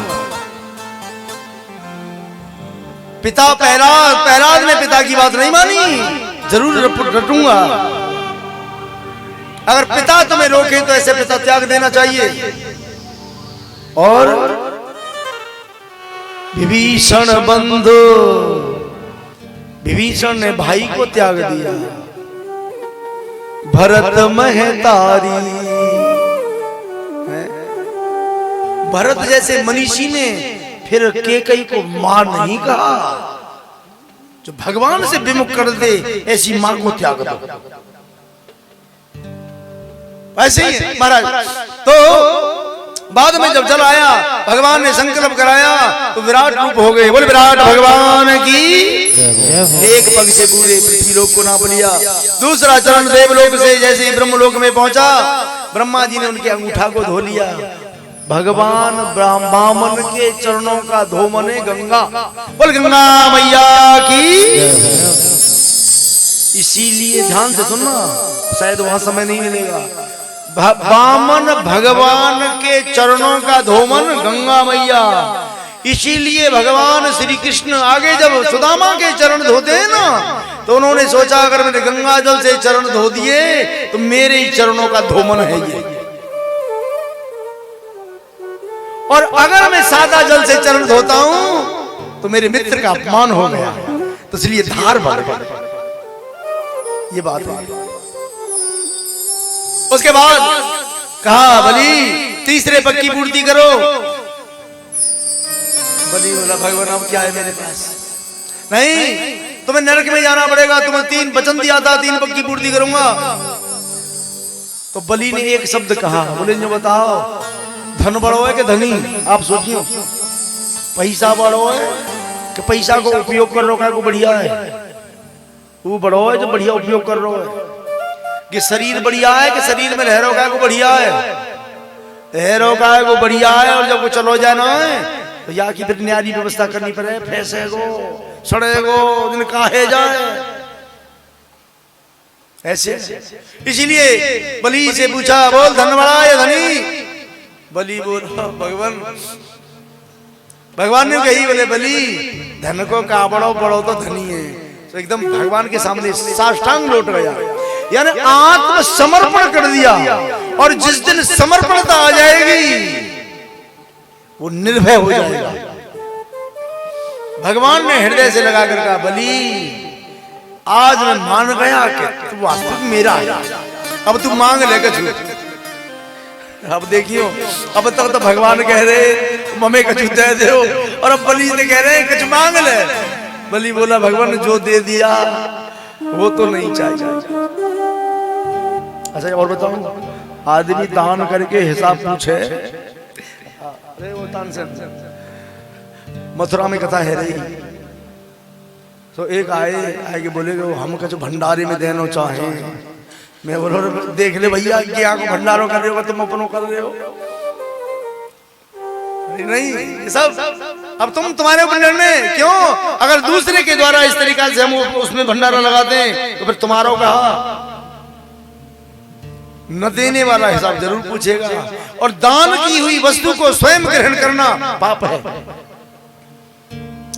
पिता प्रहलाद ने पिता की बात नहीं मानी, जरूर रटूंगा। अगर पिता तुम्हें रोके तो ऐसे पिता त्याग देना चाहिए। और विभीषण बंधु, विभीषण ने भाई को त्याग दिया, भरत महतारी। भरत जैसे मनीषी ने फिर केकई को मां नहीं कहा, जो भगवान से विमुख कर दे ऐसी मां को त्याग दो। ऐसे ही महाराज। तो बाद में जब जल आया, भगवान ने संकल्प कराया तो विराट रूप हो गए। बोले विराट भगवान की। एक पग से पूरे पृथ्वी लोक को नाप लिया। दूसरा चरण देवलोक से जैसे ही ब्रह्मलोक में पहुंचा, ब्रह्मा जी ने उनके अंगूठा को धो लिया। भगवान ब्राह्मण के चरणों का धोमने गंगा। बोल गंगा मैया की। इसीलिए ध्यान से सुनना, शायद वहां समय नहीं मिलेगा। बामन भगवान के चरणों का धोमन गंगा मैया, इसीलिए भगवान श्री कृष्ण आगे जब सुदामा के चरण धोते हैं ना, तो उन्होंने सोचा अगर मैंने गंगा जल से चरण धो दिए तो मेरे ही चरणों का धोमन है ये, और अगर मैं सादा जल से चरण धोता हूं तो मेरे मित्र का अपमान हो गया, तो इसलिए धार बढ़ गई। ये बात है। उसके बाद कहा बलि तीसरे पग की पूर्ति करो। बलि बोला भगवान अब क्या है मेरे पास, नहीं तुम्हें नरक में जाना पड़ेगा, तुम्हें 3 वचन दिया था 3 पग की पूर्ति करूंगा। तो बलि ने एक शब्द कहा, बोले जो बताओ धन बड़ो है कि धनी, आप सोचियो पैसा बड़ो है कि पैसा को उपयोग कर रहा है को बढ़िया है, वो बड़ो है जो बढ़िया उपयोग कर रहा है, कि शरीर बढ़िया है कि शरीर में लहरों का को बढ़िया है, लहरों का है वो बढ़िया है, और जब वो चलो जाना है तो या की फिर न्यारी व्यवस्था करनी पड़े, फैसे गो सड़ेगो दिन काहे जाए ऐसे। इसीलिए बलि से पूछा बोल धन बड़ा या धनी। बलि बोला भगवान ने कही, बोले बलि धन को का बड़ो बड़ो तो धनी है। तो एकदम भगवान के सामने साष्टांग लौट गया, यानी आत्म समर्पण कर दिया। और जिस दिन समर्पणता आ जाएगी वो निर्भय हो जाएगा। भगवान ने हृदय से लगाकर कहा बलि आज मैं मान गया कि तू वास्तविक मेरा है, अब तू मांग लेकर छू। अब देखियो अब तक तो भगवान कह रहे मम्मी कछु दे दो, और अब बलि से कह रहे हैं कछु मांग ले। बलि बोला भगवान ने जो दे दिया वो तो नहीं चाहिए। अच्छा और बताओ, आदमी दान करके हिसाब पूछे, अरे वो दान से मथुरा में कथा है रही, तो एक आए के बोले हम कछु भंडारे में देना चाहे। मैं बोलो देख ले भैया क्या को भंडारों कर रहे हो, तुम अपनों कर रहे हो, नहीं सब अब तुम्हारे ऊपर निर्णय क्यों। अगर दूसरे के द्वारा इस तरीका से हम उसमें भंडारा लगाते हैं तो फिर तुम्हारा कहा न देने वाला हिसाब जरूर पूछेगा। और दान की हुई वस्तु को स्वयं ग्रहण करना पाप है।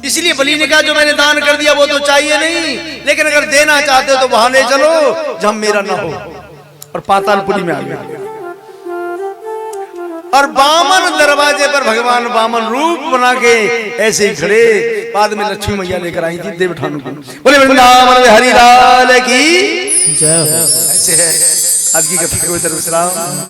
इसलिए बलि ने कहा जो मैंने दान कर दिया वो तो चाहिए नहीं, लेकिन अगर देना चाहते हो तो वहां ले चलो जहां मेरा ना हो। और पातालपुरी में आ गया। और बामन दरवाजे पर भगवान बामन रूप बना के ऐसे ही खड़े, बाद में लक्ष्मी मैया लेकर आई थी देवठान को। बोले वृंदावन हरि लाल की जय। ऐसे है आज की कथा को विश्राम।